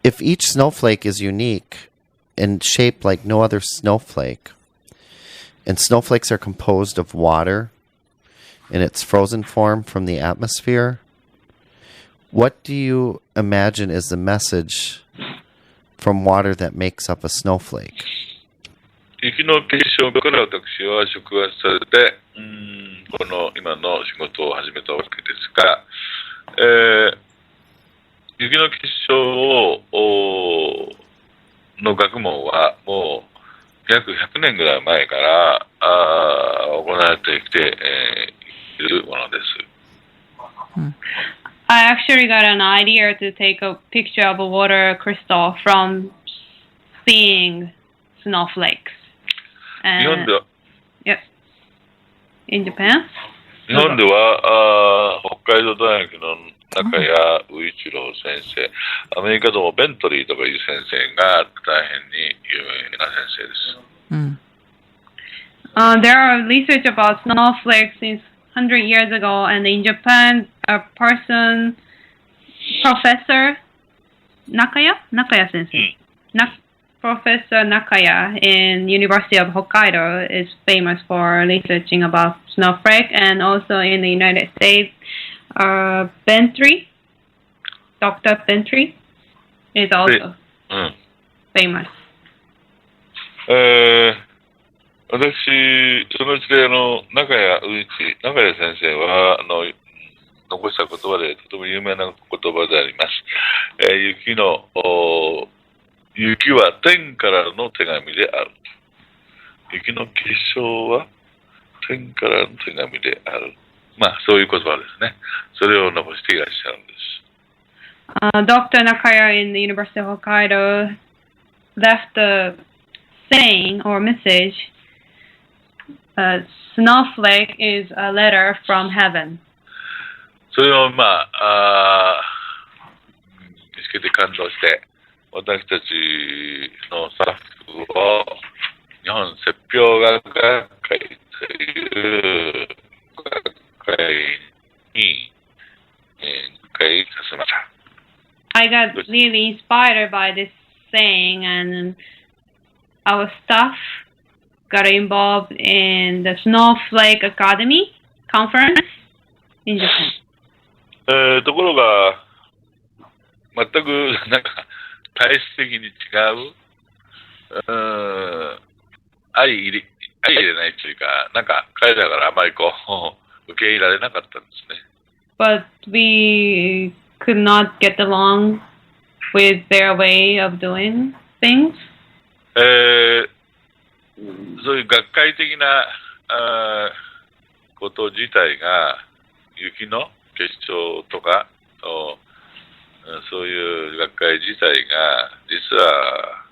If each snowflake is unique and shaped like no other snowflake, and snowflakes are composed of water in its frozen form from the atmosphere, what do you imagine is the message from water that makes up a snowflake? 雪の結晶から私は触発されて、この今の仕事を始めたわけですが、雪の結晶の学問はもう約100年ぐらい前から行われてきているものです。I actually got an idea to take a picture of a water crystal from seeing snowflakes. 日本では、Yes. In Japan? 日本では北海道大学の中谷宇一郎先生、アメリカでもベントリーとかいう先生が大変に有名な先生です。There are research about snowflakes since 100 years ago, and in Japan, a person, Professor Nakaya sensei, Professor Nakaya in University of Hokkaido is famous for researching about snowflake, and also in the United States, Dr. Bentry is also famous. 私、そのうちで中谷先生は残した言葉でとても有名な言葉であります。雪は天からの手紙である。雪の結晶は天からの手紙である。まあ、そういう言葉ですね。それを残していらっしゃるんです。Dr. Nakaya in the University of Hokkaido left a saying or message. Snowflake is a letter from heaven. それを見つけて感動して、私たちのスタッフを日本雪氷学会という学会に会させました。I got really inspired by this saying, and our staff got involved in the Snowflake Academy conference in Japan. ところが全く体質的に違う相入れないというか、彼らからあまり受け入れられなかったんですね。But we could not get along with their way of doing things. そういう学会的なこと自体が雪の結晶とかそういう学会自体が実は、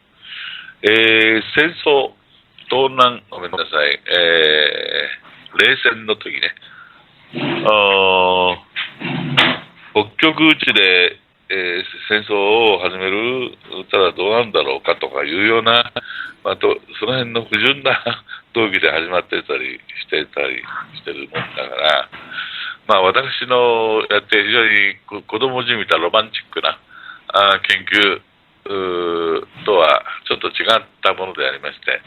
戦争ごめんなさい、冷戦の時ね、北極地で、戦争を始めるたらどうなんだろうかとかいうような、その辺の不純な動機で始まってたりしてるもんだから、私のやって非常に子供じみたロマンチックな研究とはちょっと違ったものでありまして、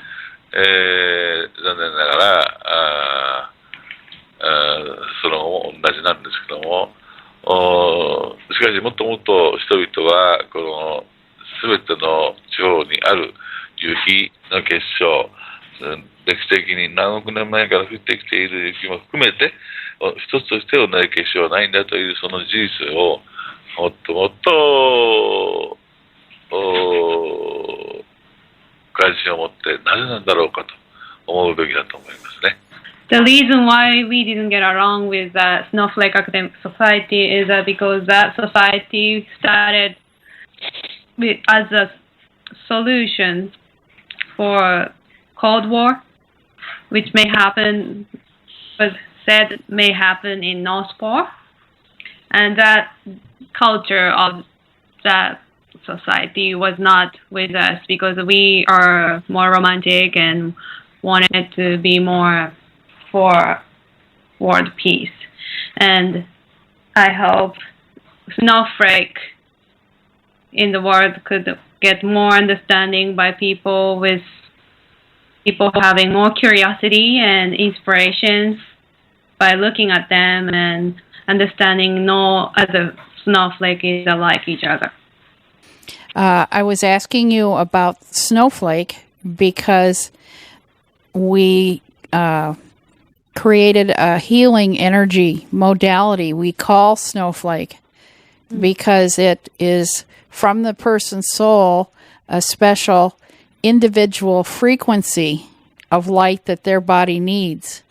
残念ながらその同じなんですけども、しかしもっともっと人々はこの全ての地方にある夕日の結晶、歴史的に何億年前から降ってきている雪も含めて一つとして同じ結晶はないんだというその事実をもっともっと関心を持ってなぜなんだろうかと思うべきだと思いますね。The reason why we didn't get along with the Snowflake Academic Society is because that society started as a solution for Cold War, which was said may happen in North Pole, and that culture of that society was not with us because we are more romantic and wanted to be more for world peace. And I hope Snowflake in the world could get more understanding by people having more curiosity and inspirations by looking at them and understanding no other snowflake are like each other. I was asking you about Snowflake because we created a healing energy modality we call Snowflake because it is from the person's soul a special individual frequency of light that their body needs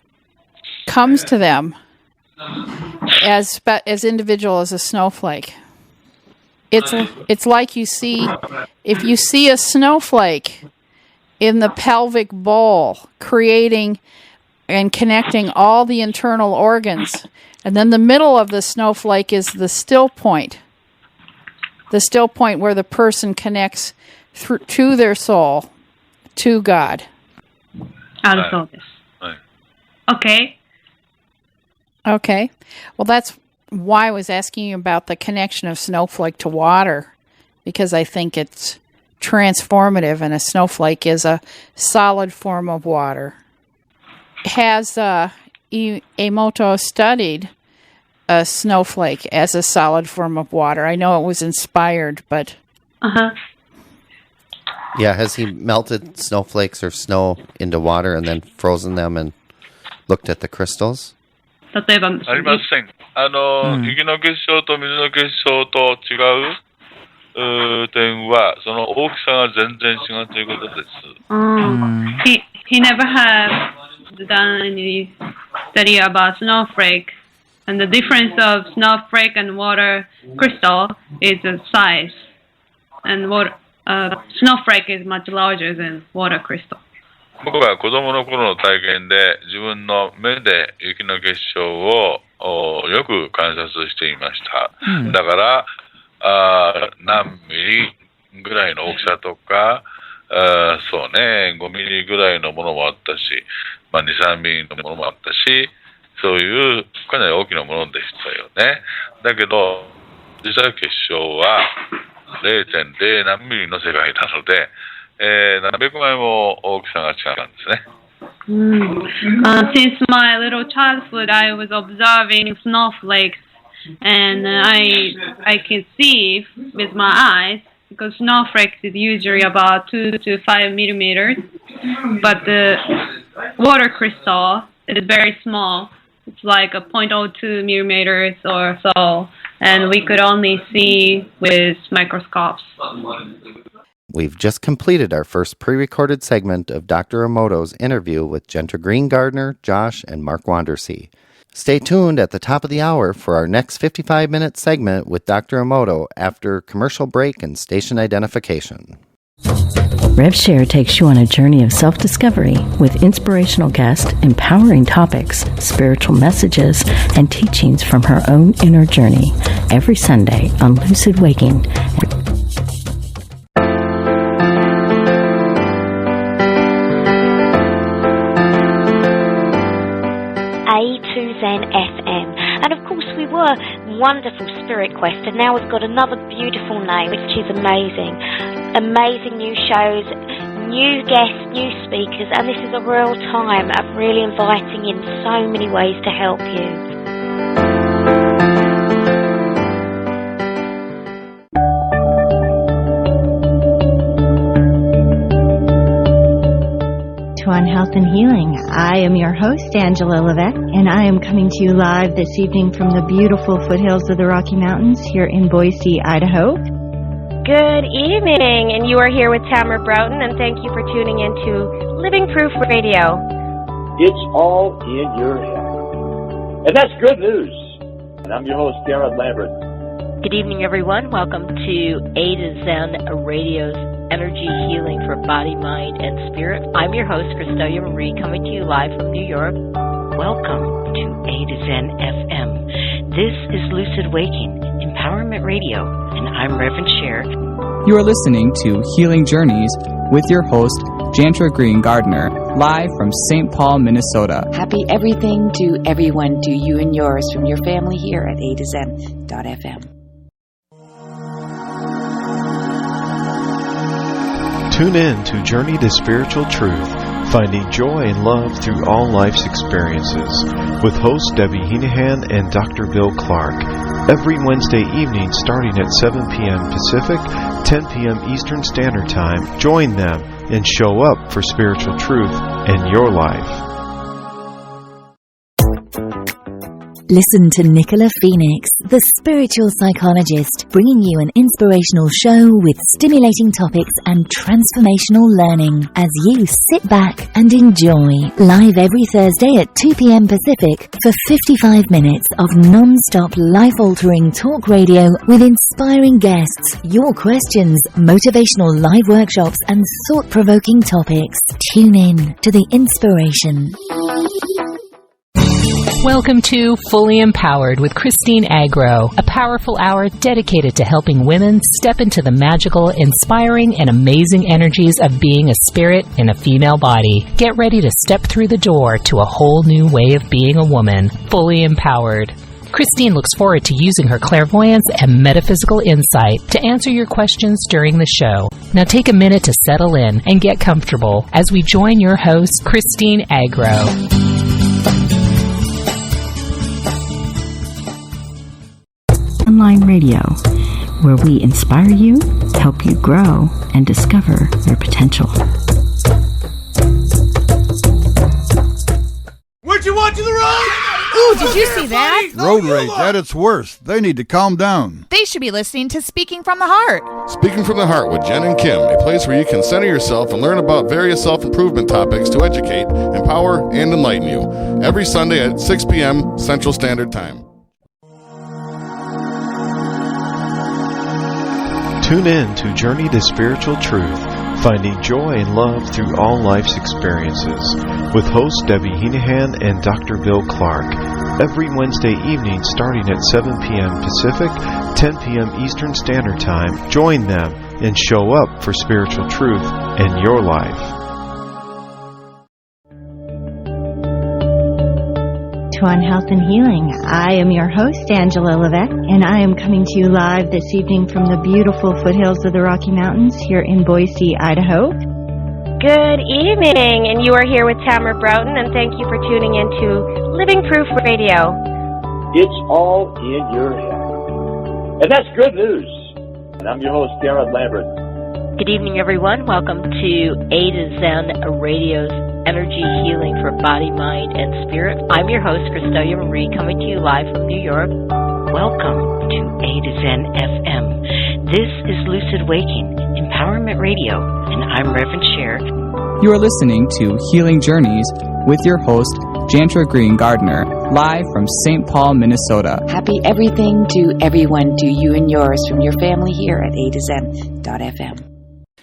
comes to them as individual as a snowflake. It's like if you see a snowflake in the pelvic bowl creating and connecting all the internal organs, and then the middle of the snowflake is the still point where the person connects to their soul, to God. Okay. Okay. Well, that's why I was asking you about the connection of snowflake to water, because I think it's transformative, and a snowflake is a solid form of water. Has Emoto studied a snowflake as a solid form of water? I know it was inspired, but... Yeah, has he melted snowflakes or snow into water and then frozen them and looked at the crystals? 例えば、ありません。雪の結晶と水の結晶と違う点は、その大きさが全然違うということです。He never had done any study about snowflake, and the difference of snowflake and water crystal is the size, and snowflake is much larger than water crystal. 僕は子供の頃の体験で自分の目で雪の結晶をよく観察していました。だから何ミリぐらいの大きさとか、そうね、5ミリぐらいのものもあったし、2、3ミリのものもあったし、そういうかなり大きなものでしたよね。だけど実際結晶は 0.0 何ミリの世界なので、何百倍も大きさが違うんですね。Since my little childhood, I was observing snowflakes, and I can see with my eyes because snowflakes is usually about 2 to 5 millimeters, but the water crystal is very small. It's like a 0.02 millimeters or so, and we could only see with microscopes. We've just completed our first pre-recorded segment of Dr. Emoto's interview with Jaentra Greengardner, Josh, and Mark Wandersee. Stay tuned at the top of the hour for our next 55-minute segment with Dr. Emoto after commercial break and station identification. RevShare takes you on a journey of self-discovery with inspirational guests, empowering topics, spiritual messages, and teachings from her own inner journey. Every Sunday on Lucid Waking. A2Zen FM. And of course we were Wonderful Spirit Quest, and now we've got another beautiful name, which is amazing. Amazing new shows, new guests, new speakers, and this is a real time of really inviting in so many ways to help you. On Health and Healing. I am your host, Angela Levesque, and I am coming to you live this evening from the beautiful foothills of the Rocky Mountains here in Boise, Idaho. Good evening, and you are here with Tamara Broughton, and thank you for tuning in to Living Proof Radio. It's all in your head. And that's good news. And I'm your host, Darren Lambert. Good evening, everyone. Welcome to A to Zen Radio's Energy Healing for Body, Mind, and Spirit. I'm your host, Christelia Marie, coming to you live from New York. Welcome to A to Zen FM. This is Lucid Waking, Empowerment Radio, and I'm Reverend Cher. You are listening to Healing Journeys with your host, Jaentra Green Gardner, live from St. Paul, Minnesota. Happy everything to everyone, to you and yours, from your family here at A to Zen.fm. Tune in to Journey to Spiritual Truth, finding joy and love through all life's experiences, with hosts Debbie Heenahan and Dr. Bill Clark, every Wednesday evening starting at 7 p.m. Pacific, 10 p.m. Eastern Standard Time. Join them and show up for spiritual truth in your life. Listen to Nicola Phoenix, the spiritual psychologist, bringing you an inspirational show with stimulating topics and transformational learning as you sit back and enjoy. Live every Thursday at 2 p.m. Pacific for 55 minutes of non-stop life-altering talk radio with inspiring guests, your questions, motivational live workshops, and thought-provoking topics. Tune in to the inspiration. Welcome to Fully Empowered with Christine Agro, a powerful hour dedicated to helping women step into the magical, inspiring, and amazing energies of being a spirit in a female body. Get ready to step through the door to a whole new way of being a woman, fully empowered. Christine looks forward to using her clairvoyance and metaphysical insight to answer your questions during the show. Now take a minute to settle in and get comfortable as we join your host, Christine Agro. Online radio, where we inspire you, help you grow, and discover your potential. Weren't you watching the road? Ooh, did you see that? Road rage at its worst. They need to calm down. They should be listening to Speaking from the Heart. Speaking from the Heart with Jen and Kim, a place where you can center yourself and learn about various self-improvement topics to educate, empower, and enlighten you. Every Sunday at 6 p.m. Central Standard Time. Tune in to Journey to Spiritual Truth, finding joy and love through all life's experiences, with hosts Debbie Heenahan and Dr. Bill Clark, every Wednesday evening starting at 7 p.m. Pacific, 10 p.m. Eastern Standard Time. Join them and show up for spiritual truth in your life. On Health and Healing. I am your host, Angela Levesque, and I am coming to you live this evening from the beautiful foothills of the Rocky Mountains here in Boise, Idaho. Good evening, and you are here with Tamara Broughton, and thank you for tuning in to Living Proof Radio. It's all in your head. And that's good news. And I'm your host, Darren Lambert. Good evening, everyone. Welcome to A to Zen Radio's Energy Healing for Body, Mind, and Spirit. I'm your host, Christelia Marie, coming to you live from New York. Welcome to A to Zen FM. This is Lucid Waking, Empowerment Radio, and I'm Reverend Cher. You are listening to Healing Journeys with your host, Jaentra Green Gardner, live from St. Paul, Minnesota. Happy everything to everyone, to you and yours, from your family here at A to Zen.fm.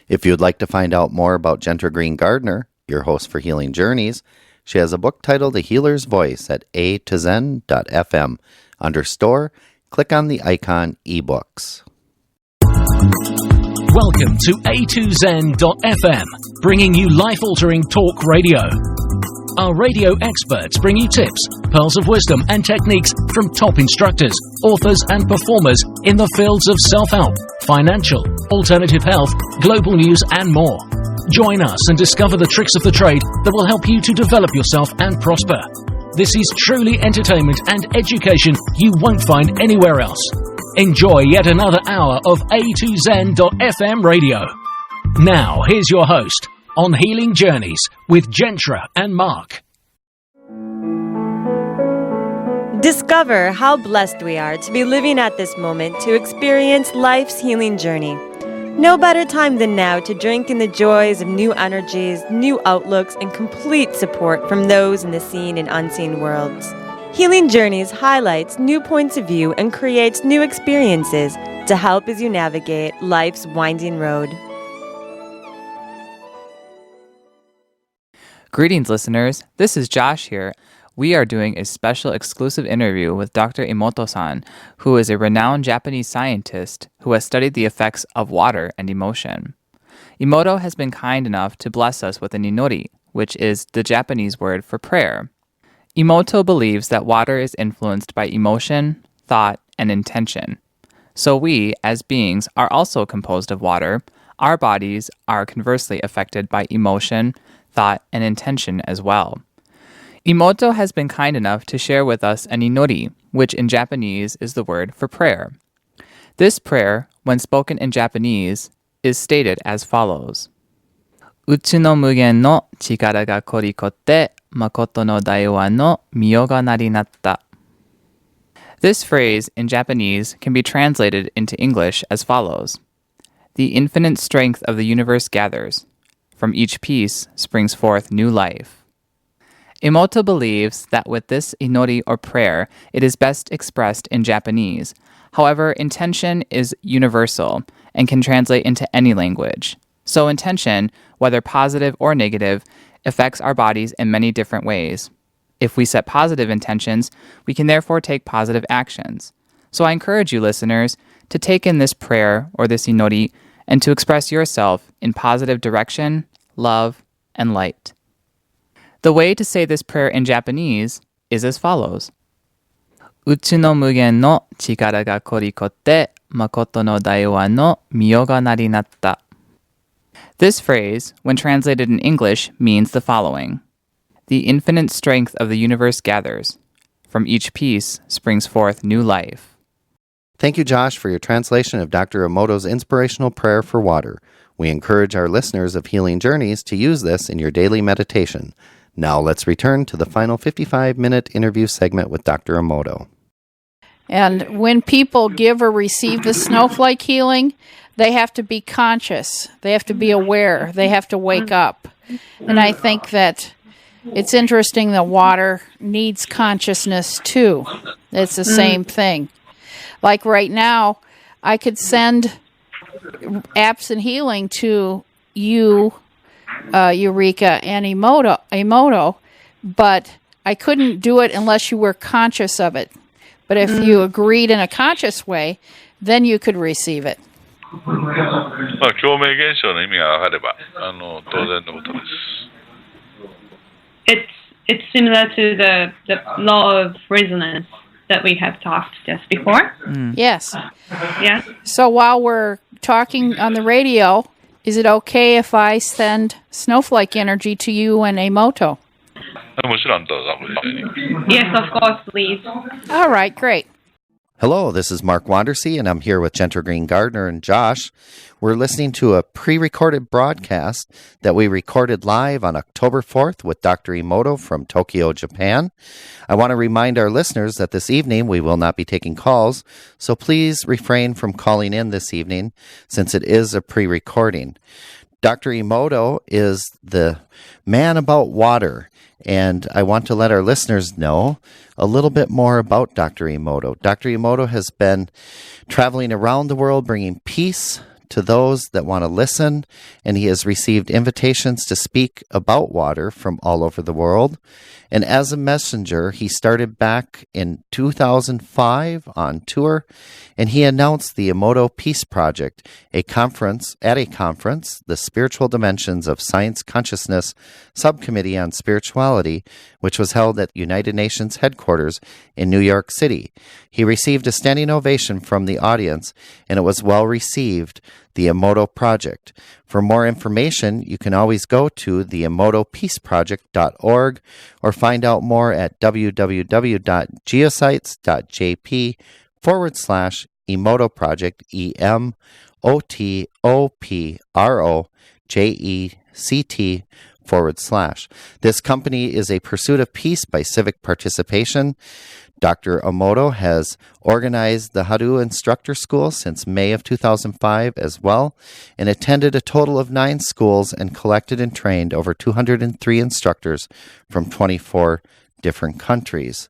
If you'd like to find out more about Jaentra Green Gardner, your host for Healing Journeys, she has a book titled A Healer's Voice at a2zen.fm. Under Store, click on the icon eBooks. Welcome to a2zen.fm, bringing you life-altering talk radio. Our radio experts bring you tips, pearls of wisdom and techniques from top instructors, authors and performers in the fields of self-help, financial, alternative health, global news and more. Join us and discover the tricks of the trade that will help you to develop yourself and prosper. This is truly entertainment and education you won't find anywhere else. Enjoy yet another hour of a2zen.fm radio. Now, here's your host on Healing Journeys with Jaentra and Mark. Discover how blessed we are to be living at this moment to experience life's healing journey. No better time than now to drink in the joys of new energies, new outlooks, and complete support from those in the seen and unseen worlds. Healing Journeys highlights new points of view and creates new experiences to help as you navigate life's winding road. Greetings, listeners. This is Josh here. We are doing a special exclusive interview with Dr. Emoto-san, who is a renowned Japanese scientist who has studied the effects of water and emotion. Emoto has been kind enough to bless us with an inori, which is the Japanese word for prayer. Emoto believes that water is influenced by emotion, thought, and intention. So we, as beings, are also composed of water. Our bodies are conversely affected by emotion, thought, and intention as well. Emoto has been kind enough to share with us an inori, which in Japanese is the word for prayer. This prayer, when spoken in Japanese, is stated as follows. Uchu no mugen no chikara ga korikotte makoto no daiwa no miyo ga narinatta. This phrase in Japanese can be translated into English as follows. The infinite strength of the universe gathers. From each piece springs forth new life. Emoto believes that with this inori or prayer, it is best expressed in Japanese. However, intention is universal and can translate into any language. So intention, whether positive or negative, affects our bodies in many different ways. If we set positive intentions, we can therefore take positive actions. So I encourage you, listeners, to take in this prayer or this inori and to express yourself in positive direction, love, and light. The way to say this prayer in Japanese is as follows. Uchu no mugen no chikara ga korikotte makoto no daiwa no miyo ga narinatta. This phrase, when translated in English, means the following. The infinite strength of the universe gathers. From each piece springs forth new life. Thank you, Josh, for your translation of Dr. Emoto's inspirational prayer for water. We encourage our listeners of Healing Journeys to use this in your daily meditation. Now let's return to the final 55-minute interview segment with Dr. Emoto. And when people give or receive the snowflake healing, they have to be conscious. They have to be aware. They have to wake up. And I think that it's interesting that water needs consciousness too. It's the same thing. Like right now, I could send apps and healing to you, Eureka, and Emoto, but I couldn't do it unless you were conscious of it. But if you agreed in a conscious way, then you could receive it. 共鳴現象の意味が分かれば、当然のことです。It's similar to the law of resonance that we have talked just before. Yes. Yeah. So while we're talking on the radio, is it okay if I send snowflake energy to you and Emoto? もちろんどうぞ。Yes, of course, please. All right, great. Hello, this is Mark Wandersea, and I'm here with Jaentra Green Gardner and Josh. We're listening to a pre-recorded broadcast that we recorded live on October 4th with Dr. Emoto from Tokyo, Japan. I want to remind our listeners that this evening we will not be taking calls, so please refrain from calling in this evening since it is a pre-recording. Dr. Emoto is the man about water, and I want to let our listeners know a little bit more about Dr. Emoto. Dr. Emoto has been traveling around the world bringing peace, to those that want to listen, and he has received invitations to speak about water from all over the world. And as a messenger, he started back in 2005 on tour, and he announced the Emoto Peace Project, a conference, the Spiritual Dimensions of Science Consciousness Subcommittee on Spirituality, which was held at United Nations headquarters in New York City. He received a standing ovation from the audience, and it was well received, the Emoto Project. For more information, you can always go to the emotopeaceproject.org or find out more at www.geosites.jp/Emoto Project, EMOTOPROJECT /. This company is a pursuit of peace by civic participation. Dr. Emoto has organized the Haru Instructor School since May of 2005 as well, and attended a total of 9 schools and collected and trained over 203 instructors from 24 different countries.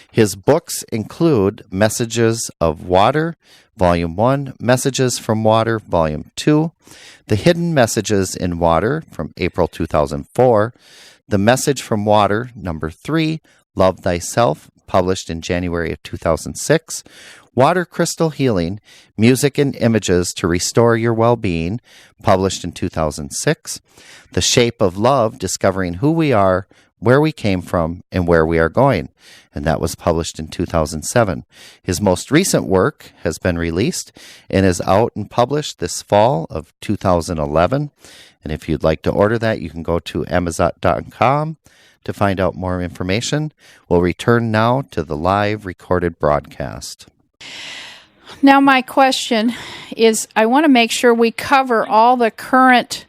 His books include Messages of Water, Volume 1, Messages from Water, Volume 2, The Hidden Messages in Water from April 2004, The Message from Water, number 3, Love Thyself, published in January of 2006, Water Crystal Healing, Music and Images to Restore Your Well-Being, published in 2006, The Shape of Love, Discovering Who We Are, Where We Came From, and Where We Are Going, and that was published in 2007. His most recent work has been released and is out and published this fall of 2011, and if you'd like to order that, you can go to Amazon.com to find out more information. We'll return now to the live recorded broadcast. Now, my question is, I want to make sure we cover all the current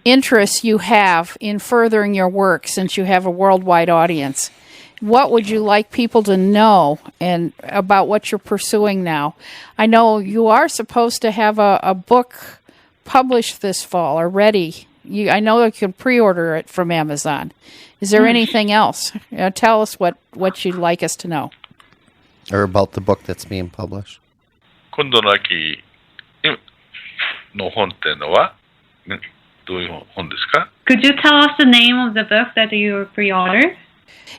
interests you have in furthering your work since you have a worldwide audience. What would you like people to know and about what you're pursuing now? I know you are supposed to have a book published this fall or ready. I know you can pre-order it from Amazon. Is there anything else? Tell us what you'd like us to know. Or about the book that's being published. 今度の秋の本っていうのはどういう本ですか? Could you tell us the name of the book that you pre-ordered?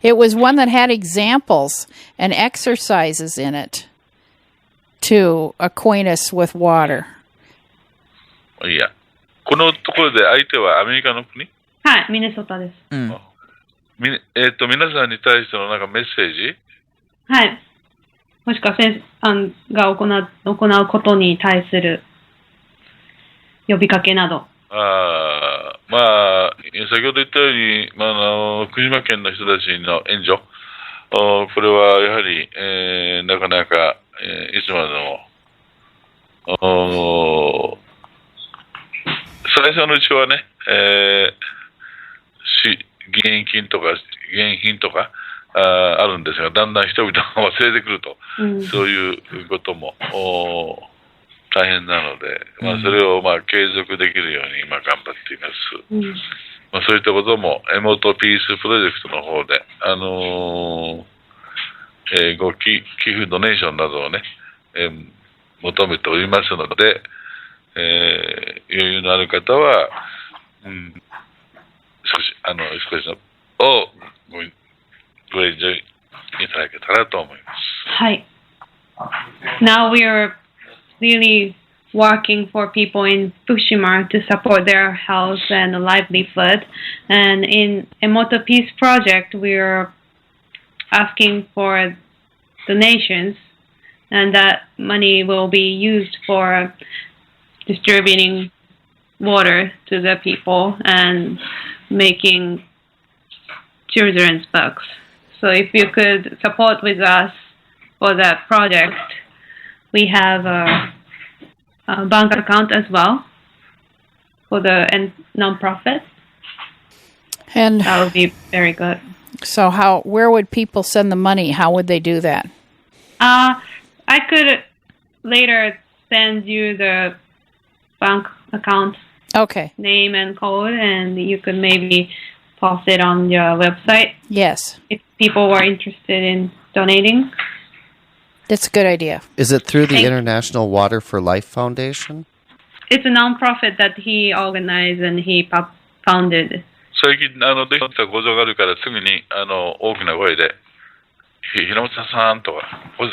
It was one that had examples and exercises in it to acquaint us with water. いや、このところで相手はアメリカの国? はい、ミネソタです。皆さんに対してのなんかメッセージ? はい。もしくは先生が行うことに対する呼びかけなど。まあ、先ほど言ったように、福島県の人たちの援助、これはやはり、なかなか、いつまでも、最初のうちはね、義援金とか、義援品とかあるんですが、だんだん人々が忘れてくると、そういうことも大変なので、それを継続できるように今頑張っています。そういったこともエモートピースプロジェクトの方で、ご寄付ドネーションなどをね、求めておりますので、余裕のある方は、少しのをご援助いただけたらと思います。はい。Now we are really working for people in Fukushima to support their health and livelihood. And in Emoto Peace Project, we are asking for donations, and that money will be used for distributing water to the people and making children's books. So if you could support with us for that project, we have a bank account as well for the non-profit. And that would be very good. So where would people send the money? How would they do that? I could later send you the bank account name and code, and you could maybe post it on your website. Yes. If people were interested in donating. That's a good idea. Is it through the International Water for Life Foundation? It's a non-profit that he organized and he founded. 最近できた工場があるからすぐに大きな声で平本さんとか教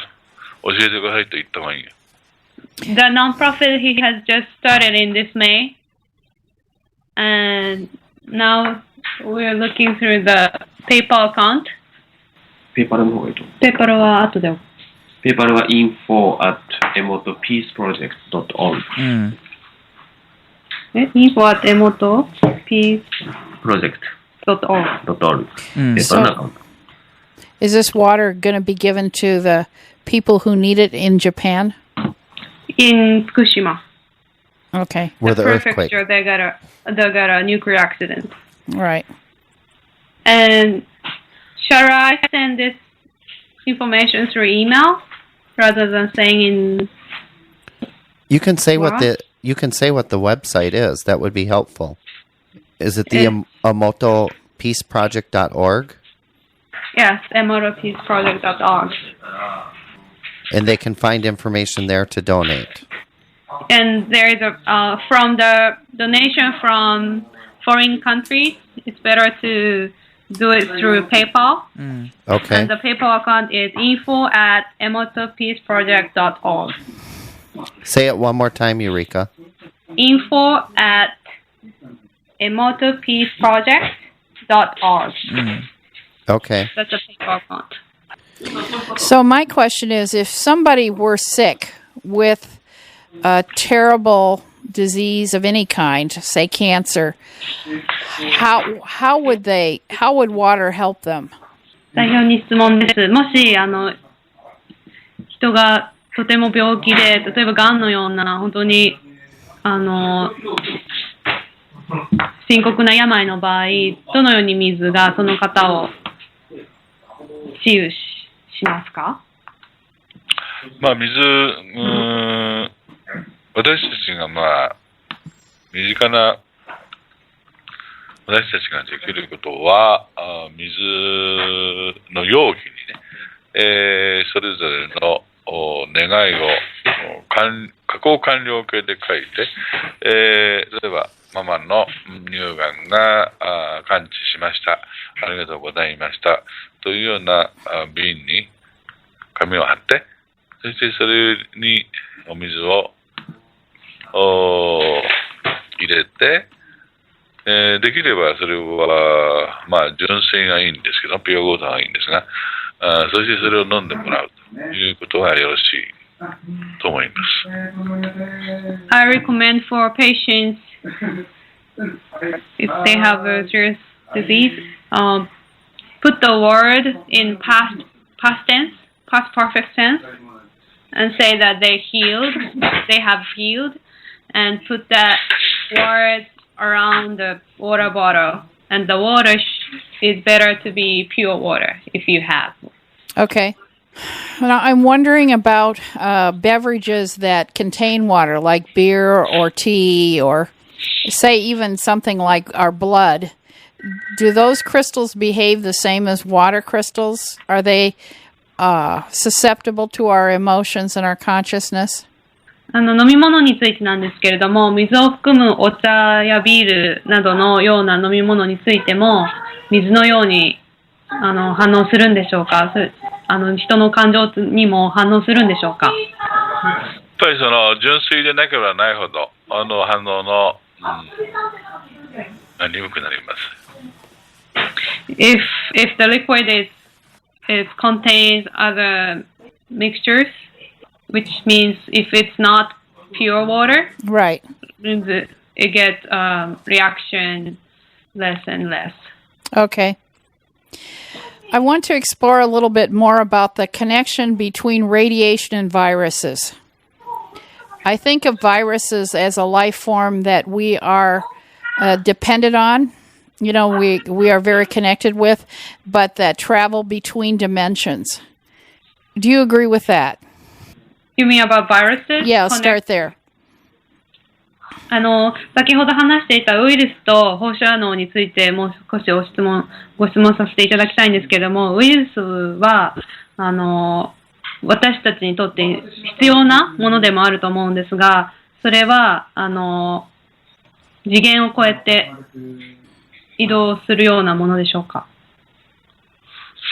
えてくださいと言った方がいいよ。The non-profit he has just started in this May, and now we're looking through the PayPal account. ペーパルの方がいいと思う。ペーパルは後で。ペーパルは info@emotopeaceproject.org。info@emotopeaceproject.org。So, is this water going to be given to the people who need it in Japan? In Fukushima. Okay. Where the earthquake. They got a nuclear accident. Right. And shall I send this information through email rather than saying in? You can say what the website is. That would be helpful. Is it the emotopeaceproject.org? Yes, emotopeaceproject.org. And they can find information there to donate. And there is from the donation from foreign countries, it's better to do it through PayPal. Okay. And the PayPal account is info@emotopeaceproject.org. Say it one more time, Eureka. info@emotopeaceproject.org. Okay. That's a PayPal account. So my question is, if somebody were sick with a terrible disease of any kind, say cancer, how would water help them? 代表に質問です。もし人がとても病気で、例えばがんのような本当に深刻な病の場合、どのように水がその方を治癒しますか？まあ水、私たちが身近な私たちができることは、水の容器にね、それぞれの願いを加工完了形で書いて、例えばママの乳がんが完治しました。ありがとうございました。というような瓶に紙を貼って、そしてそれにお水を入れて、できればそれは、純水がいいんですけど、ピュアウォーターがいいんですが、そしてそれを飲んでもらうということはよろしいと思います。I recommend for patients if they have a serious disease, put the word in past tense, past perfect tense, and say that they have healed, and put that word around the water bottle. And the water is better to be pure water if you have. Okay. Now, I'm wondering about beverages that contain water, like beer or tea, or say even something like our blood. Do those crystals behave the same as water crystals? Are they susceptible to our emotions and our consciousness? 飲み物についてなんですけれども、水を含むお茶やビールなどのような飲み物についても、水のように反応するんでしょうか？人の感情にも反応するんでしょうか？やっぱり純粋でなければないほど反応の、鈍くなります。If the liquid is contains other mixtures, which means if it's not pure water, right, it gets reaction less and less. Okay. I want to explore a little bit more about the connection between radiation and viruses. I think of viruses as a life form that we are dependent on. We are very connected with, but that travel between dimensions. Do you agree with that? You mean about viruses? Yeah, I'll start there. 先ほど話していたウイルスと放射能についてもう少しご質問させていただきたいんですけれども、ウイルスは私たちにとって必要なものでもあると思うんですが、それは、次元を超えて移動するようなものでしょうか？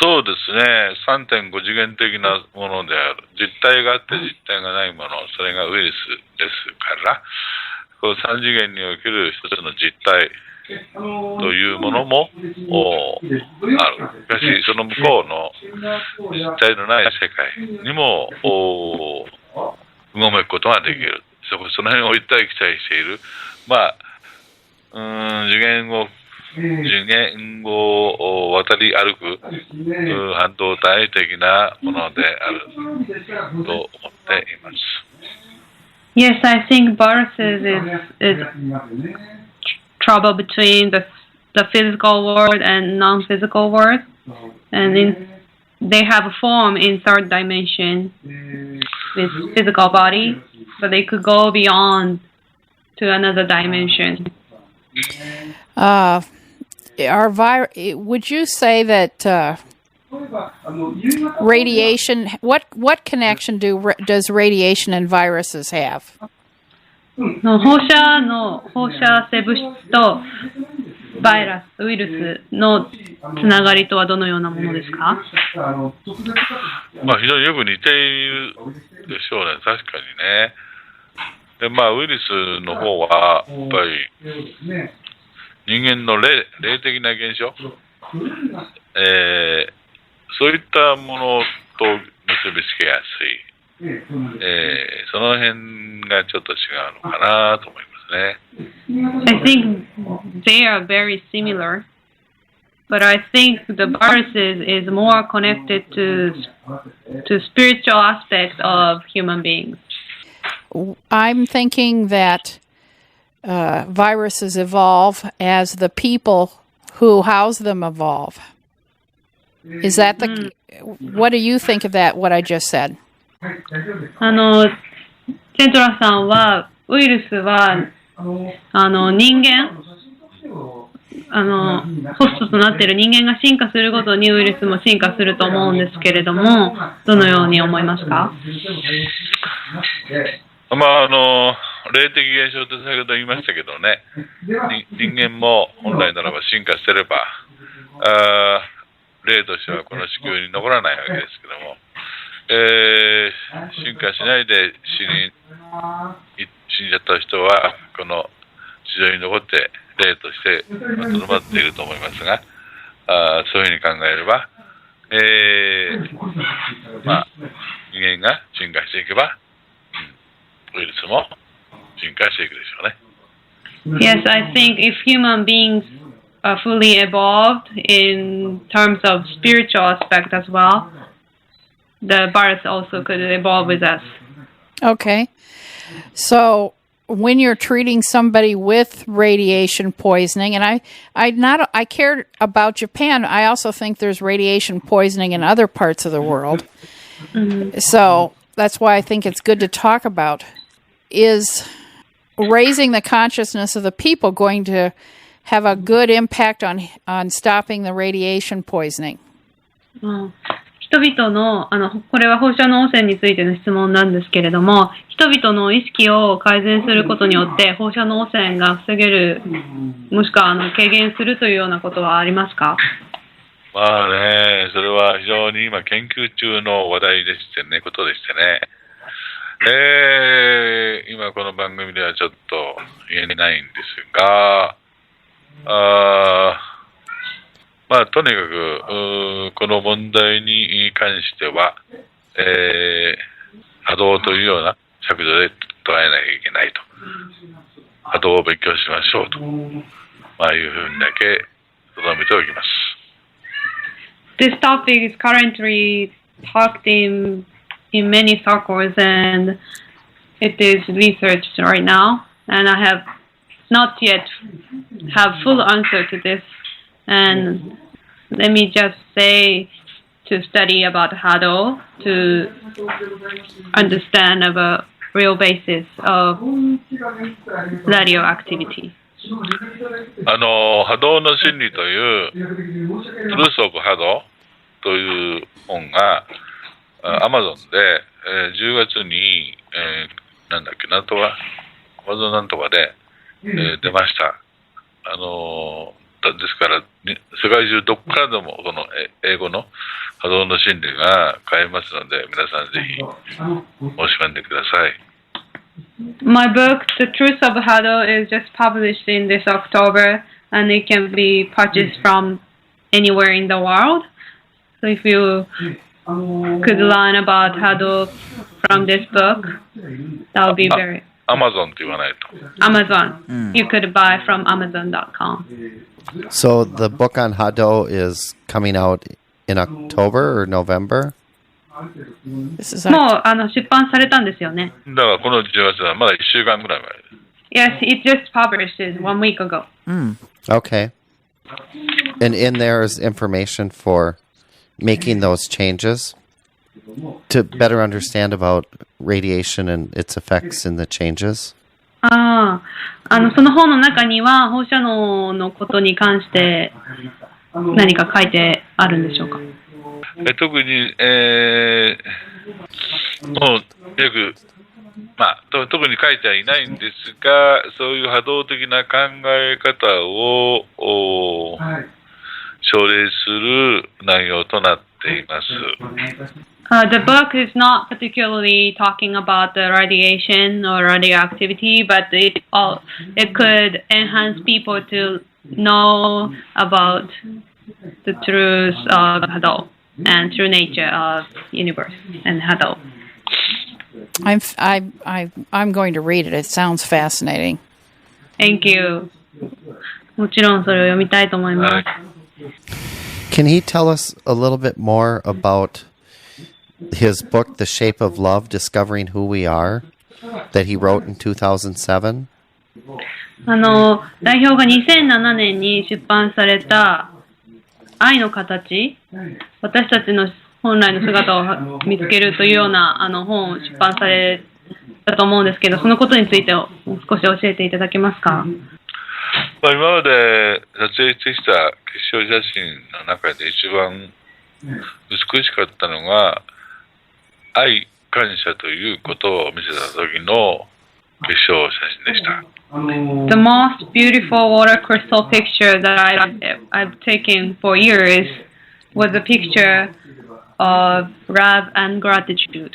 そうですね。3.5 次元的なものである。実体があって実体がないもの、それがウイルスですから、この3次元における一つの実体というものもある。しかし、その向こうの実体のない世界にもうごめくことができる。その辺を行ったり来たりしている。次元を渡り歩く半導体的なものであると思っています。Yes, I think viruses is trouble between the physical world and non-physical world, and they have a form in third dimension with physical body, but they could go beyond to another dimension. Would you say that radiation? What connection does radiation and viruses have? 放射性物質とバイラス、ウイルスのつながりとはどのようなものですか？非常によく似ているでしょうね。確かにね。で、ウイルスの方はやっぱり人間の霊的な現象、そういったものと結びつけやすい。その辺がちょっと違うのかなと思いますね。I think they are very similar, but I think the viruses is more connected to spiritual aspects of human beings. I'm thinking that viruses evolve as the people who house them evolve. Is that what do you think of that, what I just said? チェントラさんはウイルスは人間ホストとなっている人間が進化するごとにウイルスも進化すると思うんですけれども、どのように思いますか？霊的現象って先ほど言いましたけどね、人間も本来ならば進化してれば霊としてはこの地球に残らないわけですけども、進化しないで死んじゃった人はこの地上に残って霊としてとどまっていると思いますが、そういうふうに考えれば、人間が進化していけば、ウイルスも進化していくでしょうね。Yes, I think if human beings are fully evolved in terms of spiritual aspect as well, the virus also could evolve with us. Okay. So when you're treating somebody with radiation poisoning, and I care about Japan, I also think there's radiation poisoning in other parts of the world. Mm-hmm. So that's why I think it's good to talk about. Is raising the consciousness of the people going to have a good impact on stopping the radiation poisoning? 人々のこれは放射能汚染についての質問なんですけれども、人々の意識を改善することによって放射能汚染が防げる、もしくは軽減するというようなことはありますか？それは非常に今研究中の話題でしてね、ことでしてね。今この番組ではちょっと言えないんですが、とにかくこの問題に関しては、波動というような尺度で捉えなきゃいけないと、波動を勉強しましょうと、いうふうにだけ留めておきます。This topic is currently talked in many circles, and it is researched right now, and I have not yet have full answer to this. And let me just say, to study about Hado, to understand about real basis of radioactivity. 波動の真理というトゥルースオブ波動という本がAmazon で、10月に、なんだっけなとは Amazon なんとかで、出ました。ですから、世界中どこからでもこの英語の波動の真理が買えますので、皆さんぜひ申し込んでください。My book, The Truth of Hado, is just published in this October, and it can be purchased from anywhere in the world. So if you could learn about Hado from this book, that would be very... Amazon って言わないと。Amazon. You could buy from Amazon.com. So the book on Hado is coming out in October or November? もう出版されたんですよね。だからこの10月はまだ1週間ぐらい前。Yes, it just published it 1 week ago. Okay. And in there is information for making those changes to better understand about radiation and its effects in the changes? その本の中には放射能のことに関して何か書いてあるんでしょうか？特に、もうよく、特に書いてはいないんですが、そういう波動的な考え方を奨励する内容となっています。The book is not particularly talking about the radiation or radioactivity, but it could enhance people to know about the truth of Hado and true nature of universe and Hado. I'm going to read it. It sounds fascinating. Thank you. もちろんそれを読みたいと思います。Can he tell us a little bit more about his book, The Shape of Love, Discovering Who We Are, that he wrote in 2007? 代表が2007年に出版された愛の形、私たちの本来の姿を見つけるというような本を出版されたと思うんですけど、そのことについてもう少し教えていただけますか？今まで撮影してきた結晶写真の中で一番美しかったのが愛感謝ということを見せた時の結晶写真でした。The most beautiful water crystal picture that I've taken for years was a picture of love and gratitude.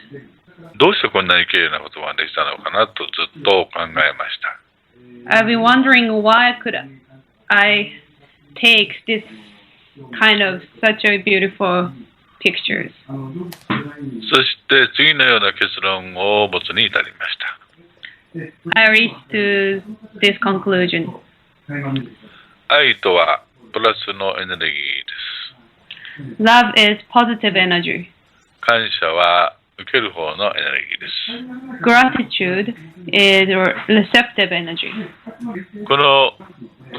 どうしてこんなに綺麗なことができたのかなとずっと考えました。I've been wondering why could I take this kind of such a beautiful pictures. そして次のような結論を持つに至りました。I reached to this conclusion. 愛とはプラスのエネルギーです。Love is positive energy. 感謝は受ける方のエネルギーです。Gratitude is receptive energy. この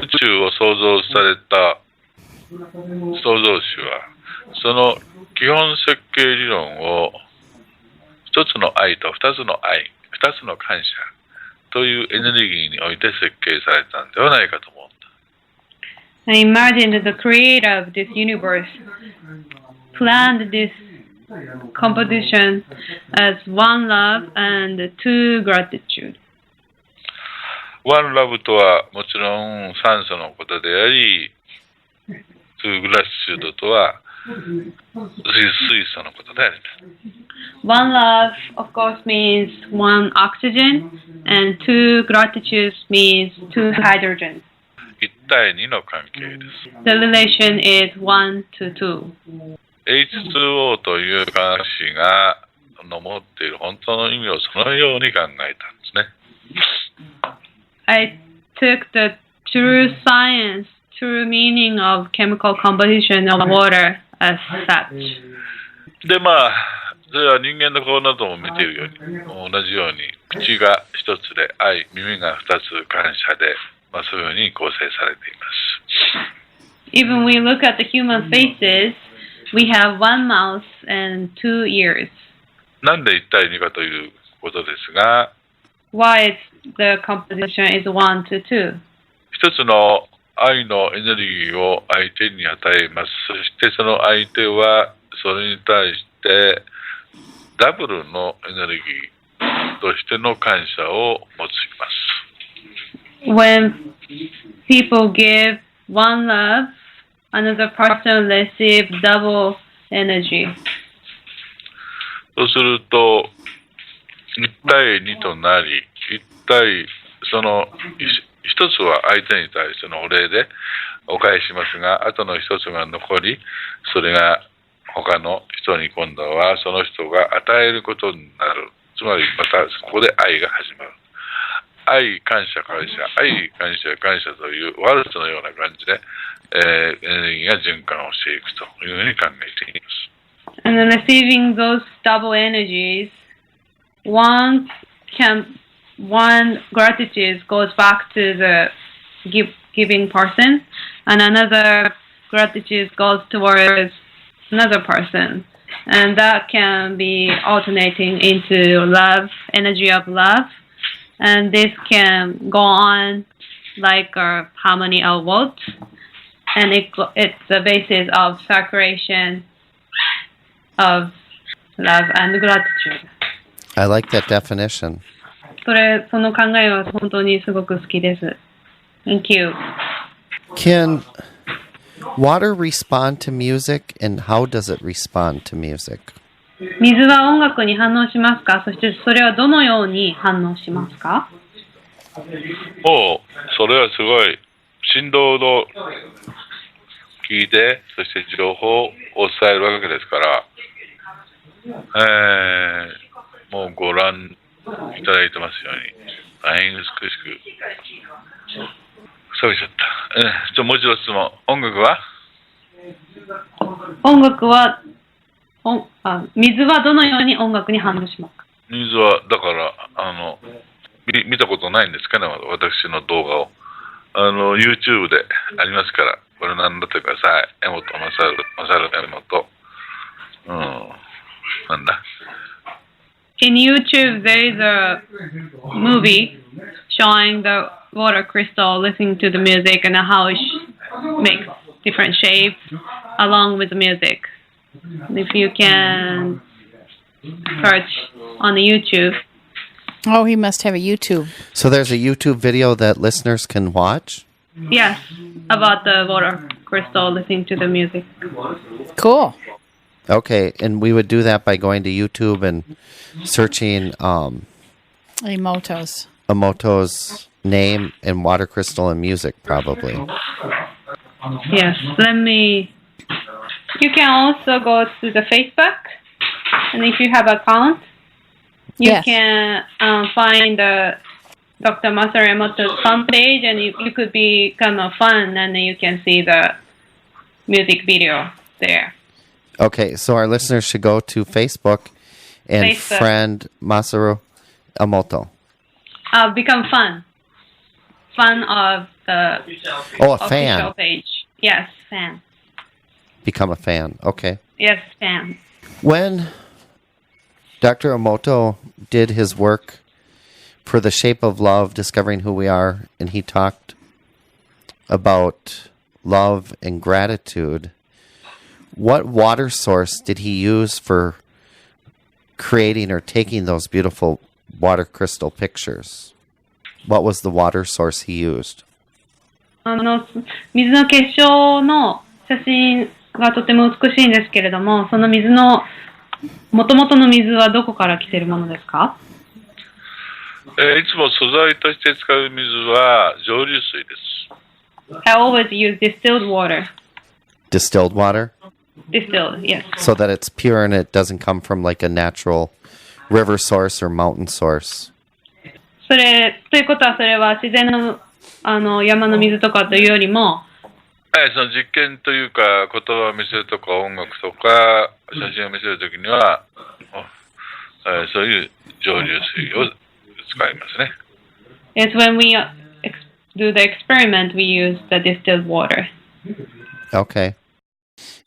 宇宙を創造された創造主はその基本設計理論を一つの愛と二つの愛、二つの感謝というエネルギーにおいて設計されたんではないかと思った。I imagine that the creator of this universe planned this composition as one love and two gratitude. One love とはもちろん酸素のことであり、two gratitude とは水素のことであります。One love, of course, means one oxygen, and two gratitude means two hydrogen. 1対2の関係です。The relation is 1 to 2. H2O という化学式が持っている本当の意味をそのように考えたんですね。I took the true science, true meaning of chemical composition of water as such. で、それは人間の顔なども見ているように、同じように口が一つで愛、耳が二つ感謝で、そういうふうに構成されています。Even when we look at the human faces, we have one mouth and two ears. なんで1対2かということですが、Why the composition is 1 to 2? 一つの愛のエネルギーを相手に与えます。そしてその相手はそれに対してダブルのエネルギーとしての感謝を持ちます。when people give one love, another person receives double energy. そうすると、1対2となり、その一つは相手に対してのお礼でお返ししますが、あとの一つが残り、それが他の人に今度はその人が与えることになる。つまりまたここで愛が始まる。愛、感謝、感謝、愛、感謝、感謝というワルツのような感じで、エネルギーが循環をしていくというふうに考えています。And then receiving those double energies, one gratitude goes back to the giving person, and another gratitude goes towards another person. And that can be alternating into love, energy of love. And this can go on like a harmony of volts. And it's the basis of circulation of love and gratitude. I like that definition. その考えは本当にすごく好きです。Thank you. Can water respond to music, and how does it respond to music? 水は音楽に反応しますか？そしてそれはどのように反応しますか？もうそれはすごい振動を聞いて、そして情報を伝えるわけですから、もうご覧いただいてますように大変美しく下げちゃった。もう一度質問。音楽は水はどのように音楽に反応しますか？水はだから見たことないんですかね、私の動画を。YouTube でありますから、これ何だってください。マサルエモト。なんだ。In YouTube, there is a movie showing the water crystal listening to the music and how it makes different shapes along with the music. If you can search on the YouTube. Oh, he must have a YouTube. So there's a YouTube video that listeners can watch? Yes, about the water crystal listening to the music. Cool. Okay, and we would do that by going to YouTube and searching Emoto's name and water crystal and music, probably. Yes, you can also go to the Facebook, and if you have an account, you can find the Dr. Masaru Emoto's fan page, and you could become a fan, and then you can see the music video there. Okay, so our listeners should go to Facebook and friend Masaru Emoto. Become fan of the official page. Yes, fan. Become a fan. Okay. Yes, fan. When Dr. Emoto did his work for The Shape of Love, Discovering Who We Are, and he talked about love and gratitude, what water source did he use for creating or taking those beautiful water crystal pictures? What was the water source he used? 水の結晶の写真がとても美しいんですけれども、その水の元々の水はどこから来ているものですか？いつも素材として使う水は蒸留水です。I always use distilled water. Distilled water? Distilled, yes. So that it's pure and it doesn't come from like a natural river source or mountain source. ということはそれは自然の山の水とかというよりも、その実験というか言葉を見せるとか音楽とか写真を見せるときには、そういう蒸留水を使いますね。It's when we do the experiment, we use the distilled water. Okay.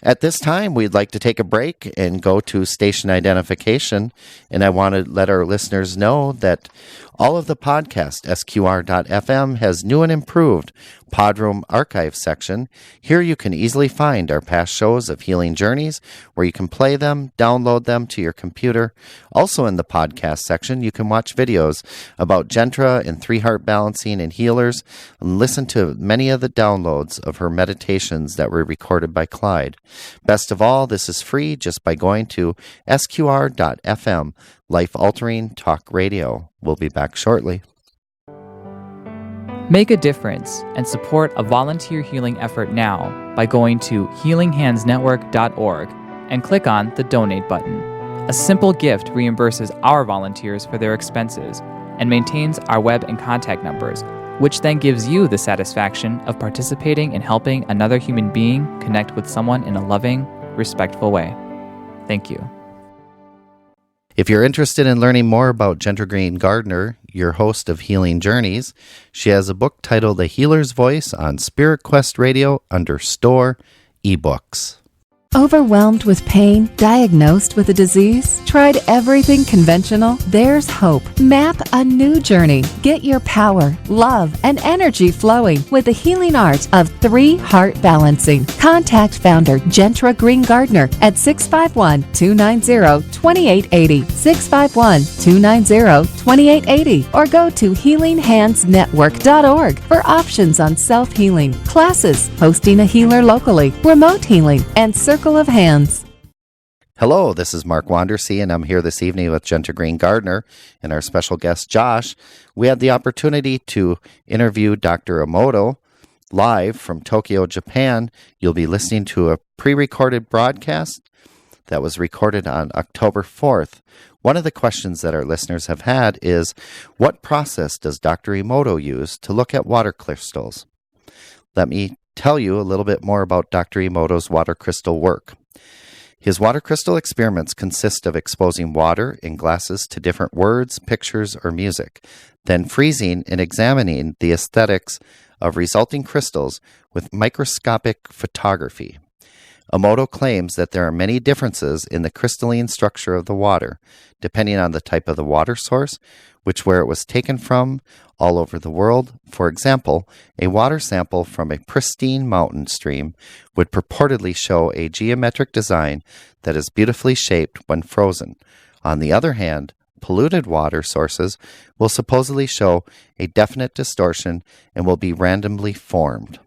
At this time, we'd like to take a break and go to station identification. And I want to let our listeners know that all of the podcast, SQR.FM, has new and improved Podroom Archive section. Here you can easily find our past shows of healing journeys, where you can play them, download them to your computer. Also in the podcast section, you can watch videos about Jaentra and 3-heart balancing and healers, and listen to many of the downloads of her meditations that were recorded by Clyde. Best of all, this is free just by going to SQR.FM, life-altering talk radio. We'll be back shortly. Make a difference and support a volunteer healing effort now by going to healinghandsnetwork.org and click on the donate button. A simple gift reimburses our volunteers for their expenses and maintains our web and contact numbers, which then gives you the satisfaction of participating in helping another human being connect with someone in a loving, respectful way. Thank you. If you're interested in learning more about Jaentra Green Gardner, your host of Healing Journeys, she has a book titled The Healer's Voice on Spirit Quest Radio under Store eBooks. Overwhelmed with pain, diagnosed with a disease, tried everything conventional? There's hope. Map a new journey. Get your power, love, and energy flowing with the healing art of 3-heart balancing. Contact founder Jaentra Green Gardner at 651-290-2880, 651-290-2880, or go to healinghandsnetwork.org for options on self-healing, classes, hosting a healer locally, remote healing, and circle of hands. Hello, this is Mark Wandersea, and I'm here this evening with Jaentra Green Gardner and our special guest, Josh. We had the opportunity to interview Dr. Emoto live from Tokyo, Japan. You'll be listening to a pre-recorded broadcast that was recorded on October 4th. One of the questions that our listeners have had is, what process does Dr. Emoto use to look at water crystals? Let me tell you a little bit more about Dr. Emoto's water crystal work. His water crystal experiments consist of exposing water in glasses to different words, pictures, or music, then freezing and examining the aesthetics of resulting crystals with microscopic photography. Emoto claims that there are many differences in the crystalline structure of the water, depending on the type of the water source, where it was taken from, all over the world. For example, a water sample from a pristine mountain stream would purportedly show a geometric design that is beautifully shaped when frozen. On the other hand, polluted water sources will supposedly show a definite distortion and will be randomly formed.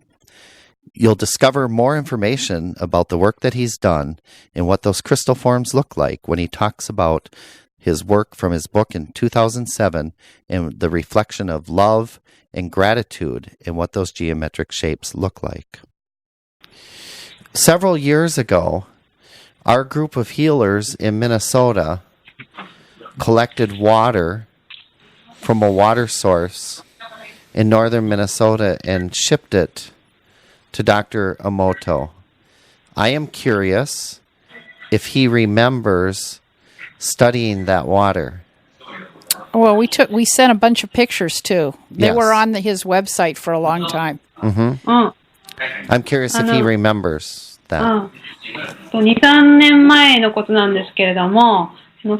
You'll discover more information about the work that he's done and what those crystal forms look like when he talks about his work from his book in 2007 and the reflection of love and gratitude and what those geometric shapes look like. Several years ago, our group of healers in Minnesota collected water from a water source in northern Minnesota and shipped it to Dr. Emoto. I am curious if he remembers studying that water. Well, we sent a bunch of pictures too. They Yes. were on his website for a long time. Mm-hmm. I'm curious if he remembers that. 2、3年前のことなんですけれども、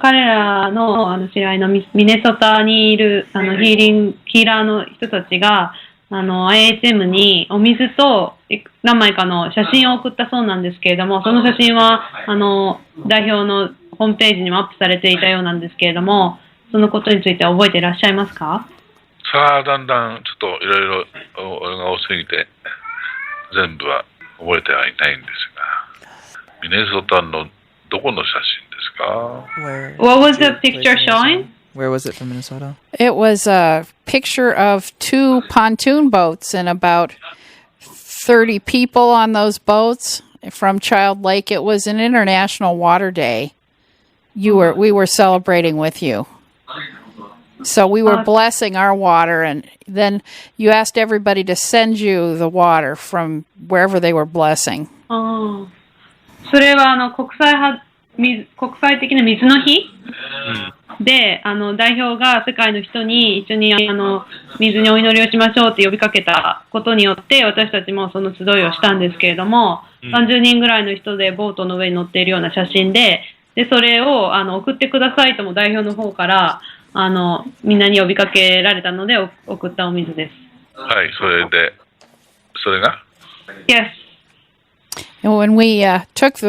彼らの知り合いのミネソタにいるヒーラーの人たちがIHM にお水と何枚かの写真を送ったそうなんですけれども、その写真は代表のホームページにもアップされていたようなんですけれども、そのことについて覚えていらっしゃいますか？さあ、だんだんちょっといろいろ俺が多すぎて全部は覚えてはいないんですが、ミネソタのどこの写真ですか？ What was the picture showing? Where was it from Minnesota? It was a picture of 2 pontoon boats and about 30 people on those boats from Child Lake. It was an International Water Day. We were celebrating with you. So we were blessing our water, and then you asked everybody to send you the water from wherever they were blessing. それは国際国際的な水の日で、代表が世界の人に一緒に水にお祈りをしましょうって呼びかけたことによって、私たちもその集いをしたんですけれども、30人ぐらいの人でボートの上に乗っているような写真で、それを送ってくださいとも代表の方からみんなに呼びかけられたので送ったお水です。はい、それが Yes. When we took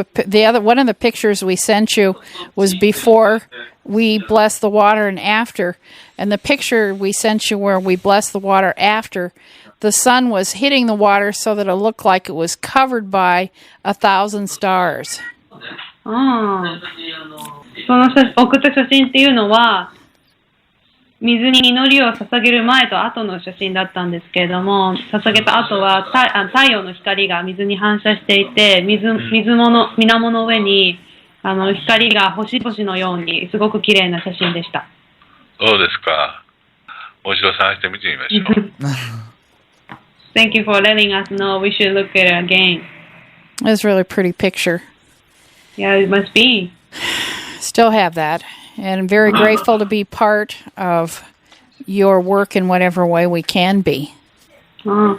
one of the pictures we sent you was before we blessed the water and after. And the picture we sent you where we blessed the water after, the sun was hitting the water so that it looked like it was covered by 1,000 stars. その送った写真っていうのは水に祈りを捧げる前と後の写真だったんですけれども、捧げた後は太陽の光が水に反射していて、水面の上に光が星々のようにすごく綺麗な写真でした。そうですか。もう一度探してみてみましょう。Thank you for letting us know. We should look at it again. It's a really pretty picture. Yeah, it must be. Still have that. And I'm very grateful to be part of your work in whatever way we can be. 本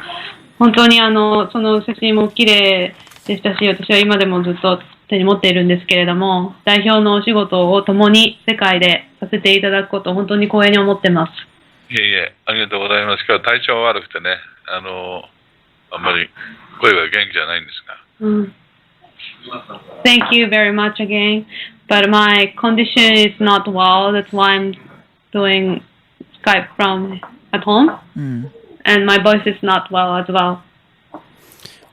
当にその写真も綺麗でしたし、私は今でもずっと手に持っているんですけれども、代表のお仕事を共に世界でさせていただくことを本当に光栄に思ってます。いえいえ、ありがとうございます。今日は体調悪くてね、あんまり声が元気じゃないんですが。Thank you very much again. But my condition is not well. That's why I'm doing Skype from at home. And my voice is not well as well.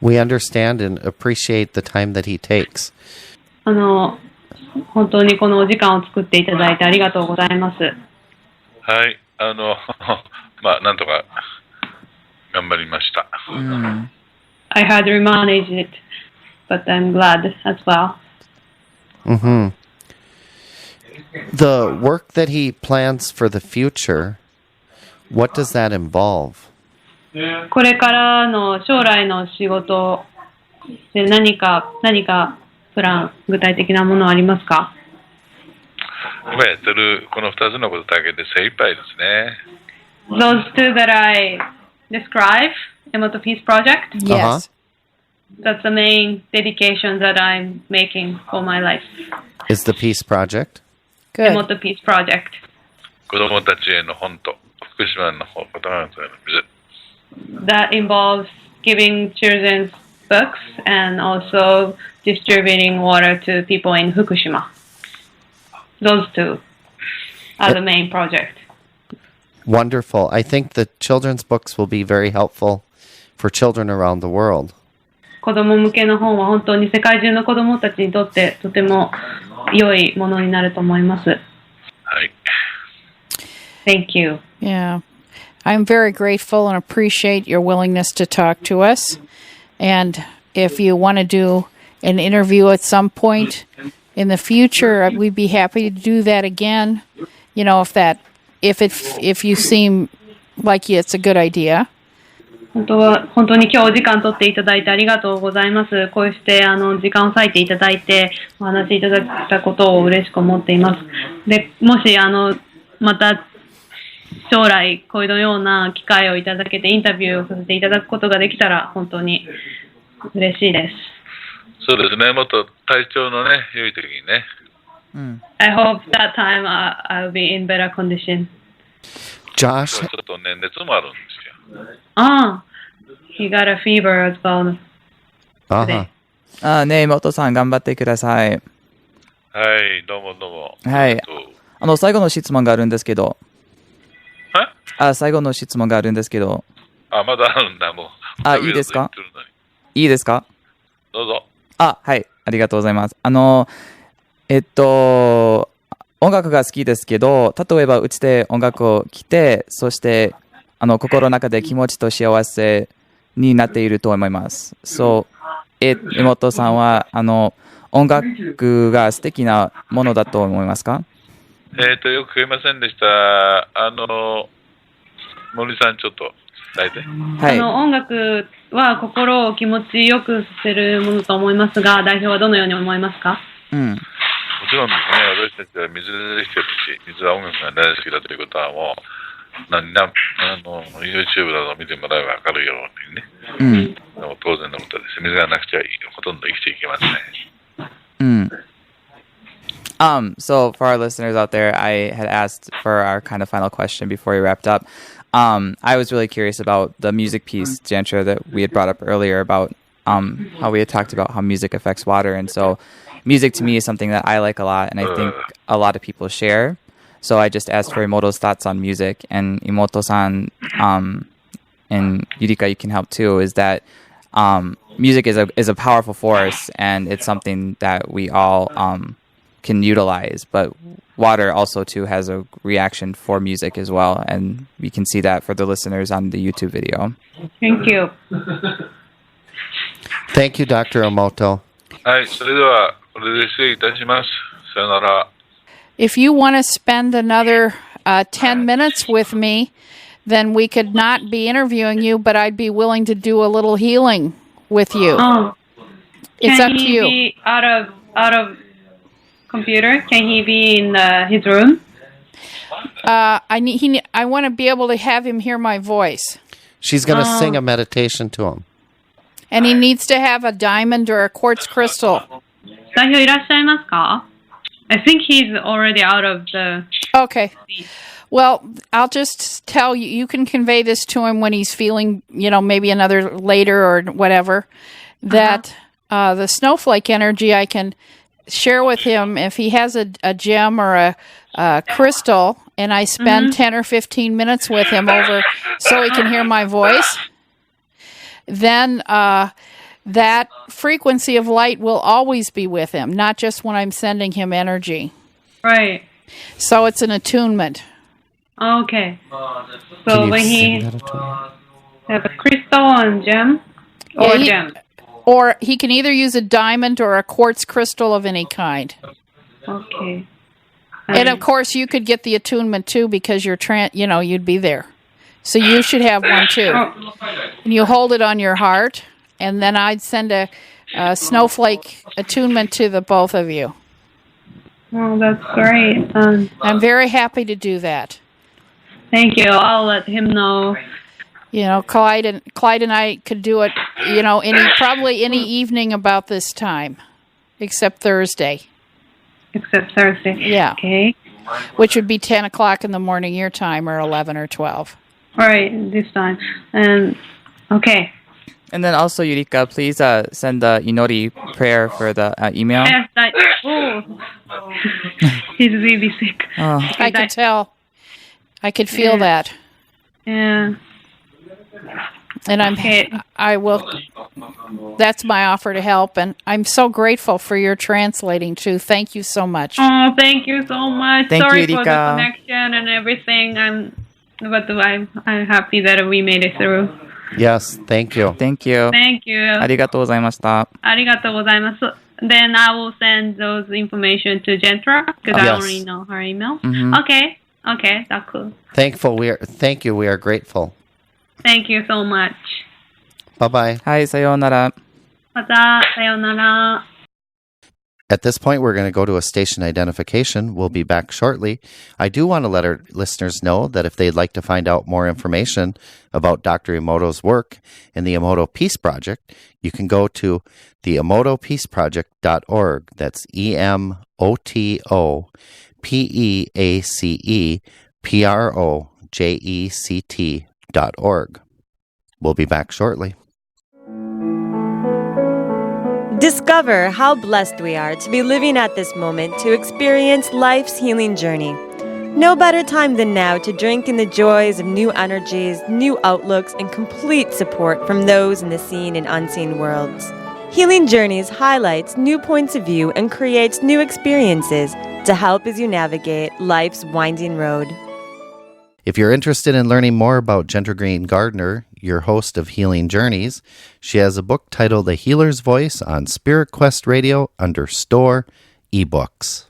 We understand and appreciate the time that he takes. 本当にこのお時間を作っていただいてありがとうございます。はい、まあ、なんとか頑張りました。I had to manage it, but I'm glad as well. Mm-hmm. The work that he plans for the future, what does that involve? これからの将来の仕事で何かプラン、具体的なものはありますか？今やってるこの2つのことだけで精一杯ですね。Those two that I describe, Emoto Peace Project? Yes. That's the main dedication that I'm making for my life. Is the Peace Project? Good. Emoto Peace Project. 子供たちへの本と福島の子供たちへの水。That involves giving children's books and also distributing water to people in Fukushima. Those two are the main project. Wonderful. I think the children's books will be very helpful for children around the world. 子供向けの本は本当に世界中の子供たちにとってとても良いものになると思います。はい。Thank you. Yeah. I'm very grateful and appreciate your willingness to talk to us. And if you want to do an interview at some point in the future, we'd be happy to do that again. You know, if you seem like it's a good idea. 本当に今日お時間取っていただいてありがとうございます。こうして時間を割いていただいてお話しいただいたことを嬉しく思っています。で、もしまた将来こういうような機会をいただけてインタビューをさせていただくことができたら本当に嬉しいです。そうですね。もっと体調のね良い時にね。I hope that time I'll be in better condition. Josh. ちょっとね熱もあるんですよ。He got a fever as well. ねえ、妹さん頑張ってください。はい、どうもどうも。はい。最後の質問があるんですけど。最後の質問があるんですけど。まだあるんだ、もう。いいですか？いいですか？どうぞ。はい、ありがとうございます。音楽が好きですけど、例えばうちで音楽を聴いて、そして心の中で気持ちと幸せになっていると思います。妹さんは音楽が素敵なものだと思いますか？よく聞けませんでした。森さんちょっと伝えて。はい。音楽は心を気持ちよくさせるものと思いますが、代表はどのように思いますか？ちろんですね、私たちは水でできてるし、水は音楽が大好きだということはもう、YouTube などを見てもらえばわかるようにね。当然のことです。水がなくちゃほとんど生きていけません。So for our listeners out there, I had asked for our kind of final question before we wrapped up. I was really curious about the music piece, Jaentra, that we had brought up earlier about how we had talked about how music affects water. And so music to me is something that I like a lot, and I think a lot of people share. So I just asked for Emoto's thoughts on music, and Emoto-san and Yurika, you can help too, is that music is a powerful force, and it's something that we all can utilize, but water also too has a reaction for music as well, and we can see that for the listeners on the YouTube video. Thank you. Thank you, Dr. Emoto. はい、それではこれで失礼いたします。さよなら。If you want to spend another 10 minutes with me, then we could not be interviewing you, but I'd be willing to do a little healing with you. It's up to you. Can he be out of computer? Can he be in his room? I want to be able to have him hear my voice. She's going to sing a meditation to him. And he needs to have a diamond or a quartz crystal. 代表いらっしゃいますか? I think he's already out of the... Okay. Well, I'll just tell you, you can convey this to him when he's feeling, maybe another later or whatever, that the snowflake energy I can share with him if he has a gem or a crystal, and I spend 10 or 15 minutes with him over so he can hear my voice, then that frequency of light will always be with him, not just when I'm sending him energy. Right. So it's an attunement. Okay. So when he have a crystal and gem, or gem? Or he can either use a diamond or a quartz crystal of any kind. Okay. And of course, you could get the attunement too because you're you'd be there. So you should have one too. And you hold it on your heart, and then I'd send a snowflake attunement to the both of you. Oh, that's great. I'm very happy to do that. Thank you. I'll let him know. Clyde and I could do it, probably any evening about this time, except Thursday. Except Thursday. Yeah. Okay. Which would be 10 o'clock in the morning your time, or 11 or 12. All right, this time. Okay. And then also, Yurika, please send the Inori prayer for the email. Yes, he's really sick. Oh. I could tell. I could feel that. Yeah. And I will. That's my offer to help, and I'm so grateful for your translating too. Thank you so much. Oh, thank you so much. Sorry for the connection and everything. But I'm happy that we made it through. Yes, thank you. Thank you. Thank you. ありがとうございました。ありがとうございます。Then I will send those information to Jaentra because I already know her email. Okay, that's cool. Thank you. We are grateful. Thank you so much. Bye-bye. はい、さようなら。また、さようなら。At this point, we're going to go to a station identification. We'll be back shortly. I do want to let our listeners know that if they'd like to find out more information about Dr. Emoto's work and the Emoto Peace Project, you can go to the emotopeaceproject.org. That's EMOTOPEACEPROJECT.org. We'll be back shortly. Discover how blessed we are to be living at this moment to experience life's healing journey. No better time than now to drink in the joys of new energies, new outlooks, and complete support from those in the seen and unseen worlds. Healing Journeys highlights new points of view and creates new experiences to help as you navigate life's winding road. If you're interested in learning more about Jaentra Green Gardner, your host of Healing Journeys, she has a book titled A Healer's Voice on Spirit Quest Radio under Store eBooks.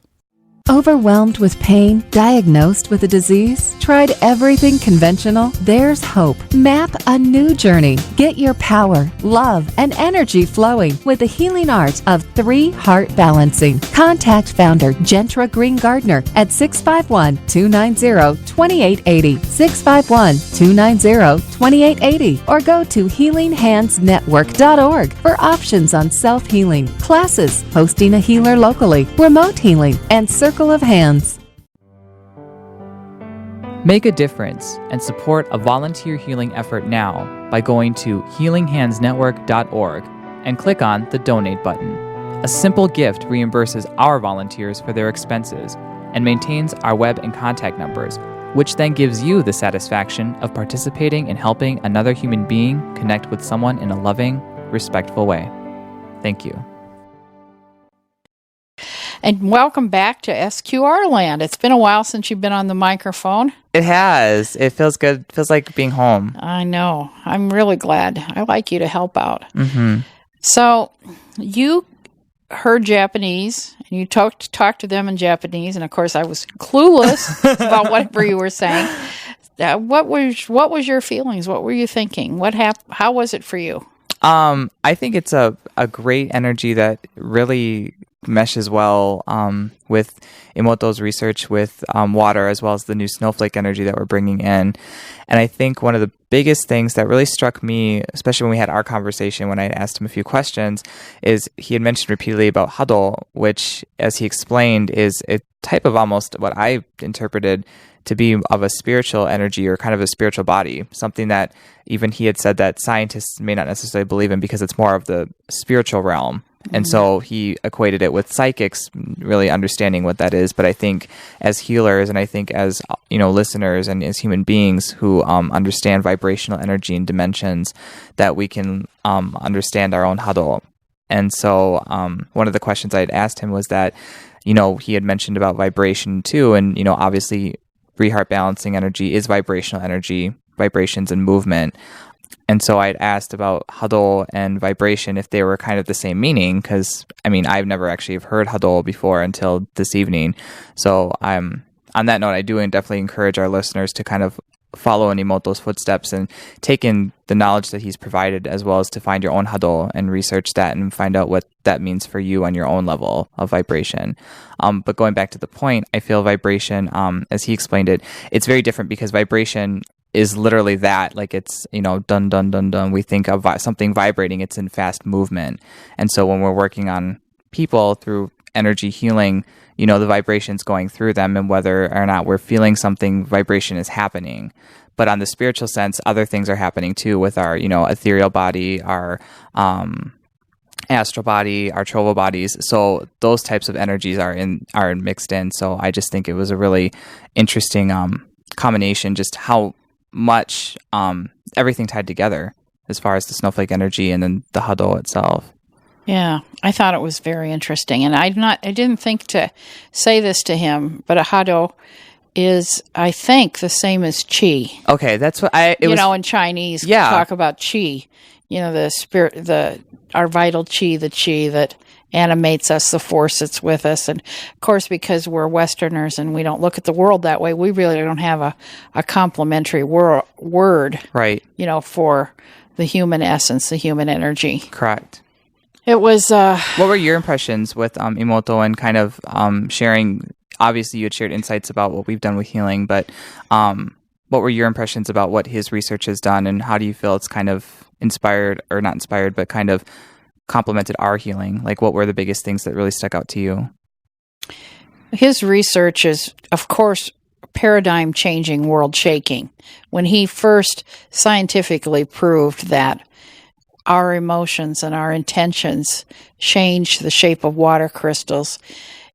Overwhelmed with pain? Diagnosed with a disease? Tried everything conventional? There's hope. Map a new journey. Get your power, love, and energy flowing with the healing art of 3-heart balancing. Contact founder Jaentra Green Gardner at 651-290-2880, 651-290-2880, or go to healinghandsnetwork.org for options on self-healing, classes, hosting a healer locally, remote healing, and circle of hands. Make a difference and support a volunteer healing effort now by going to healinghandsnetwork.org and click on the donate button. A simple gift reimburses our volunteers for their expenses and maintains our web and contact numbers, which then gives you the satisfaction of participating in helping another human being connect with someone in a loving, respectful way. Thank you. And welcome back to SQR Land. It's been a while since you've been on the microphone. It has. It feels good. It feels like being home. I know. I'm really glad. I like you to help out. Mm-hmm. So you heard Japanese, and you talked to them in Japanese, and of course I was clueless about whatever you were saying. What was your feelings? What were you thinking? How was it for you? I think it's a great energy that really meshes well with Emoto's research with water, as well as the new snowflake energy that we're bringing in. And I think one of the biggest things that really struck me, especially when we had our conversation, when I asked him a few questions, is he had mentioned repeatedly about Hado, which, as he explained, is a type of almost what I interpreted to be of a spiritual energy or kind of a spiritual body, something that even he had said that scientists may not necessarily believe in because it's more of the spiritual realm. And so he equated it with psychics, really understanding what that is. But I think as healers, and I think as listeners and as human beings who understand vibrational energy and dimensions, that we can understand our own Hado. And so one of the questions I had asked him was that, he had mentioned about vibration too. And, obviously 3-heart balancing energy is vibrational energy, vibrations and movement. And so I'd asked about Hado and vibration if they were kind of the same meaning, because, I've never actually heard Hado before until this evening. So on that note, I do definitely encourage our listeners to kind of follow in Emoto's footsteps and take in the knowledge that he's provided, as well as to find your own Hado and research that and find out what that means for you on your own level of vibration. But going back to the point, I feel vibration, as he explained it, it's very different because vibration is literally that, like it's, dun, dun, dun, dun. We think of something vibrating, it's in fast movement. And so when we're working on people through energy healing, the vibration's going through them, and whether or not we're feeling something, vibration is happening. But on the spiritual sense, other things are happening too with our, ethereal body, our astral body, our trovo bodies. So those types of energies are mixed in. So I just think it was a really interesting combination, just how much everything tied together as far as the snowflake energy and then the Hado itself. Yeah, I thought it was very interesting, and I didn't think to say this to him, but a Hado is, I think, the same as Qi. Okay, that's what in Chinese, talk about Qi. The spirit, our vital Qi, the Qi that animates us, the force that's with us. And of course, because we're Westerners and we don't look at the world that way, we really don't have a complementary word, right? For the human essence, the human energy. Correct. It was. What were your impressions with Emoto and kind of sharing? Obviously, you had shared insights about what we've done with healing, but what were your impressions about what his research has done, and how do you feel it's kind of inspired, or not inspired, but kind of complemented our healing? Like, what were the biggest things that really stuck out to you? His research is, of course, paradigm changing, world shaking. When he first scientifically proved that our emotions and our intentions change the shape of water crystals,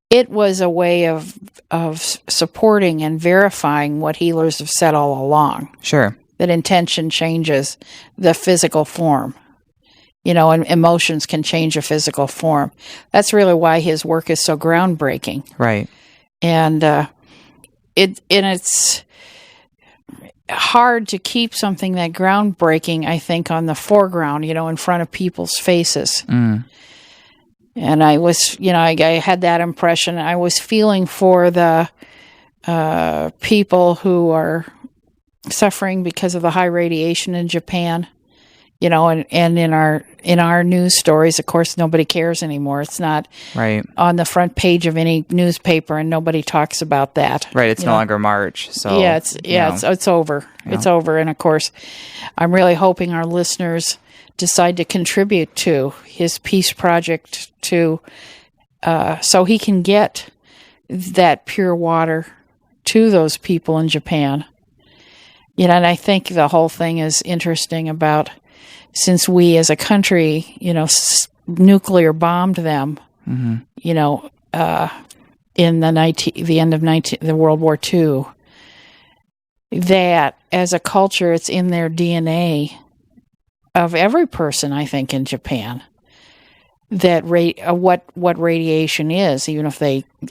it was a way of supporting and verifying what healers have said all along. Sure. That intention changes the physical form. And emotions can change a physical form. That's really why his work is so groundbreaking. Right. And it's hard to keep something that groundbreaking, I think, on the foreground, in front of people's faces. And I was, I had that impression. I was feeling for the people who are suffering because of the high radiation in Japan. And in our news stories, of course, nobody cares anymore. It's not right on the front page of any newspaper, and nobody talks about that. Right, it's no longer March. So it's over. Yeah. It's over, and of course, I'm really hoping our listeners decide to contribute to his peace project so he can get that pure water to those people in Japan. And I think the whole thing is interesting about, since we as a country, nuclear bombed them, mm-hmm. In the end of the World War II, that as a culture, it's in their DNA of every person, I think, in Japan, that what radiation is, even if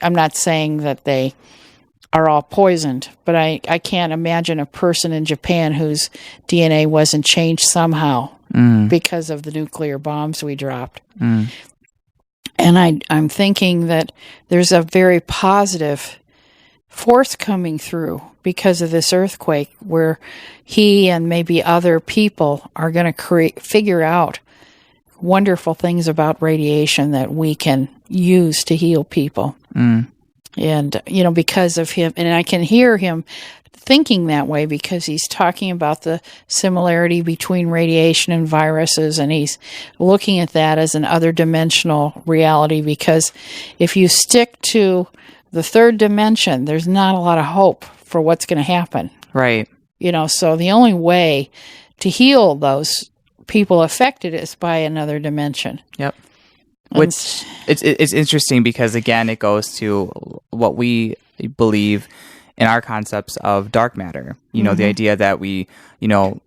I'm not saying that they are all poisoned, but I can't imagine a person in Japan whose DNA wasn't changed somehow because of the nuclear bombs we dropped. And I'm thinking that there's a very positive force coming through because of this earthquake, where he and maybe other people are going to figure out wonderful things about radiation that we can use to heal people. And, because of him, and I can hear him thinking that way, because he's talking about the similarity between radiation and viruses, and he's looking at that as an other dimensional reality, because if you stick to the third dimension, there's not a lot of hope for what's going to happen. Right. So the only way to heal those people affected is by another dimension. Yep. Which it's interesting because, again, it goes to what we believe in our concepts of dark matter. The idea that we, 4%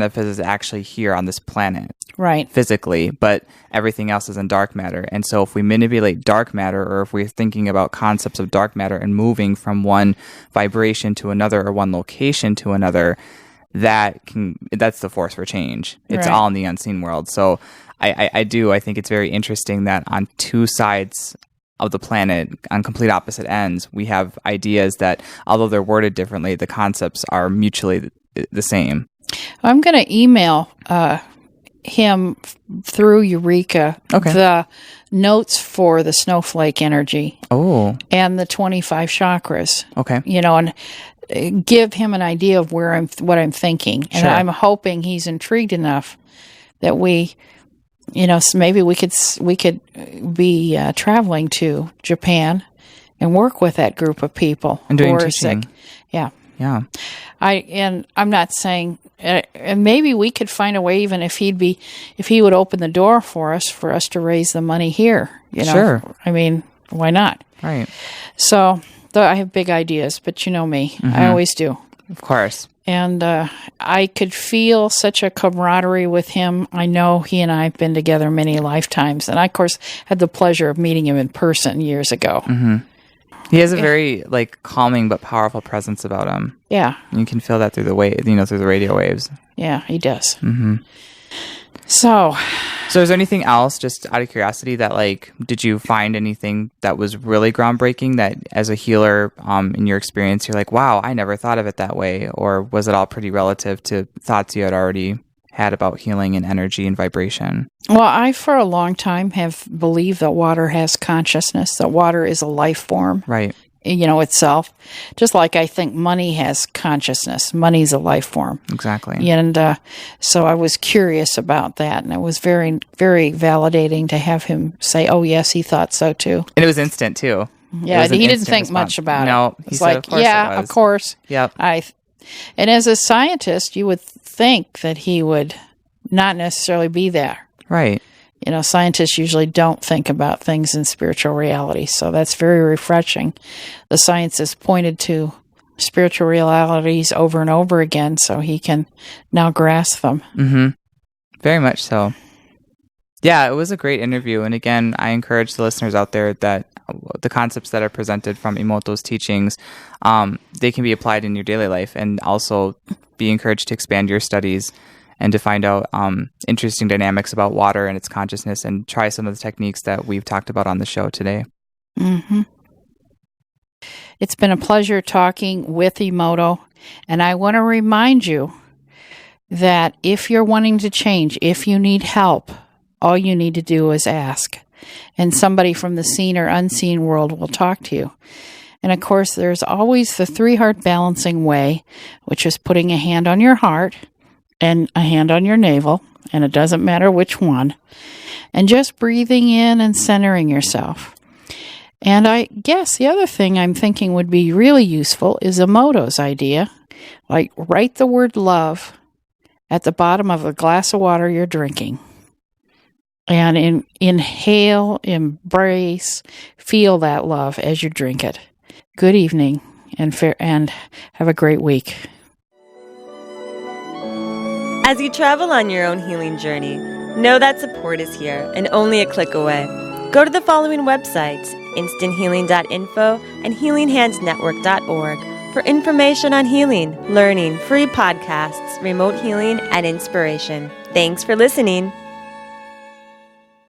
of it is actually here on this planet. Right. Physically, but everything else is in dark matter. And so if we manipulate dark matter, or if we're thinking about concepts of dark matter and moving from one vibration to another, or one location to another, that's the force for change. It's all in the unseen world. So I think it's very interesting that on two sides of the planet, on complete opposite ends, we have ideas that, although they're worded differently, the concepts are mutually the same. I'm going to email him through Eureka the notes for the snowflake energy. And the 25 chakras. Okay. And give him an idea of what I'm thinking. And Sure. I'm hoping he's intrigued enough that we, so maybe we could be traveling to Japan and work with that group of people and doing who are teaching. sick. Yeah. Yeah. I'm not saying, and maybe we could find a way, even if he would open the door for us to raise the money here. Sure. I mean, why not? Right. So, though I have big ideas, but you know me, I always do. Of course. And I could feel such a camaraderie with him. I know he and I have been together many lifetimes, and I, of course, had the pleasure of meeting him in person years ago. He has a very calming but powerful presence about him. Yeah. You can feel that through the radio waves. Yeah, he does. Mm-hmm. So is there anything else, just out of curiosity, that did you find anything that was really groundbreaking that, as a healer, in your experience, you're like, wow, I never thought of it that way? Or was it all pretty relative to thoughts you had already had about healing and energy and vibration? Well, I, for a long time, have believed that water has consciousness, that water is a life form. Right. Itself. Just like I think money has consciousness. Money's a life form. Exactly. And so I was curious about that, and it was very, very validating to have him say, oh, yes, he thought so too. And it was instant, too. Yeah, he didn't think much about it. No, he said, of course it was. Of course. Yep. And as a scientist, you would think that he would not necessarily be there. Right. Scientists usually don't think about things in spiritual reality, so that's very refreshing. The science has pointed to spiritual realities over and over again, so he can now grasp them. Mm-hmm. Very much so. Yeah, it was a great interview, and again, I encourage the listeners out there that the concepts that are presented from Emoto's teachings, they can be applied in your daily life, and also be encouraged to expand your studies and to find out interesting dynamics about water and its consciousness and try some of the techniques that we've talked about on the show today. Mm-hmm. It's been a pleasure talking with Emoto, and I want to remind you that if you're wanting to change, if you need help, all you need to do is ask, and somebody from the seen or unseen world will talk to you. And of course, there's always the 3-heart balancing way, which is putting a hand on your heart and a hand on your navel, and it doesn't matter which one, and just breathing in and centering yourself. And I guess the other thing I'm thinking would be really useful is Emoto's idea. Like, write the word love at the bottom of a glass of water you're drinking. And inhale, embrace, feel that love as you drink it. Good evening, and have a great week. As you travel on your own healing journey, know that support is here and only a click away. Go to the following websites, instanthealing.info and healinghandsnetwork.org, for information on healing, learning, free podcasts, remote healing, and inspiration. Thanks for listening.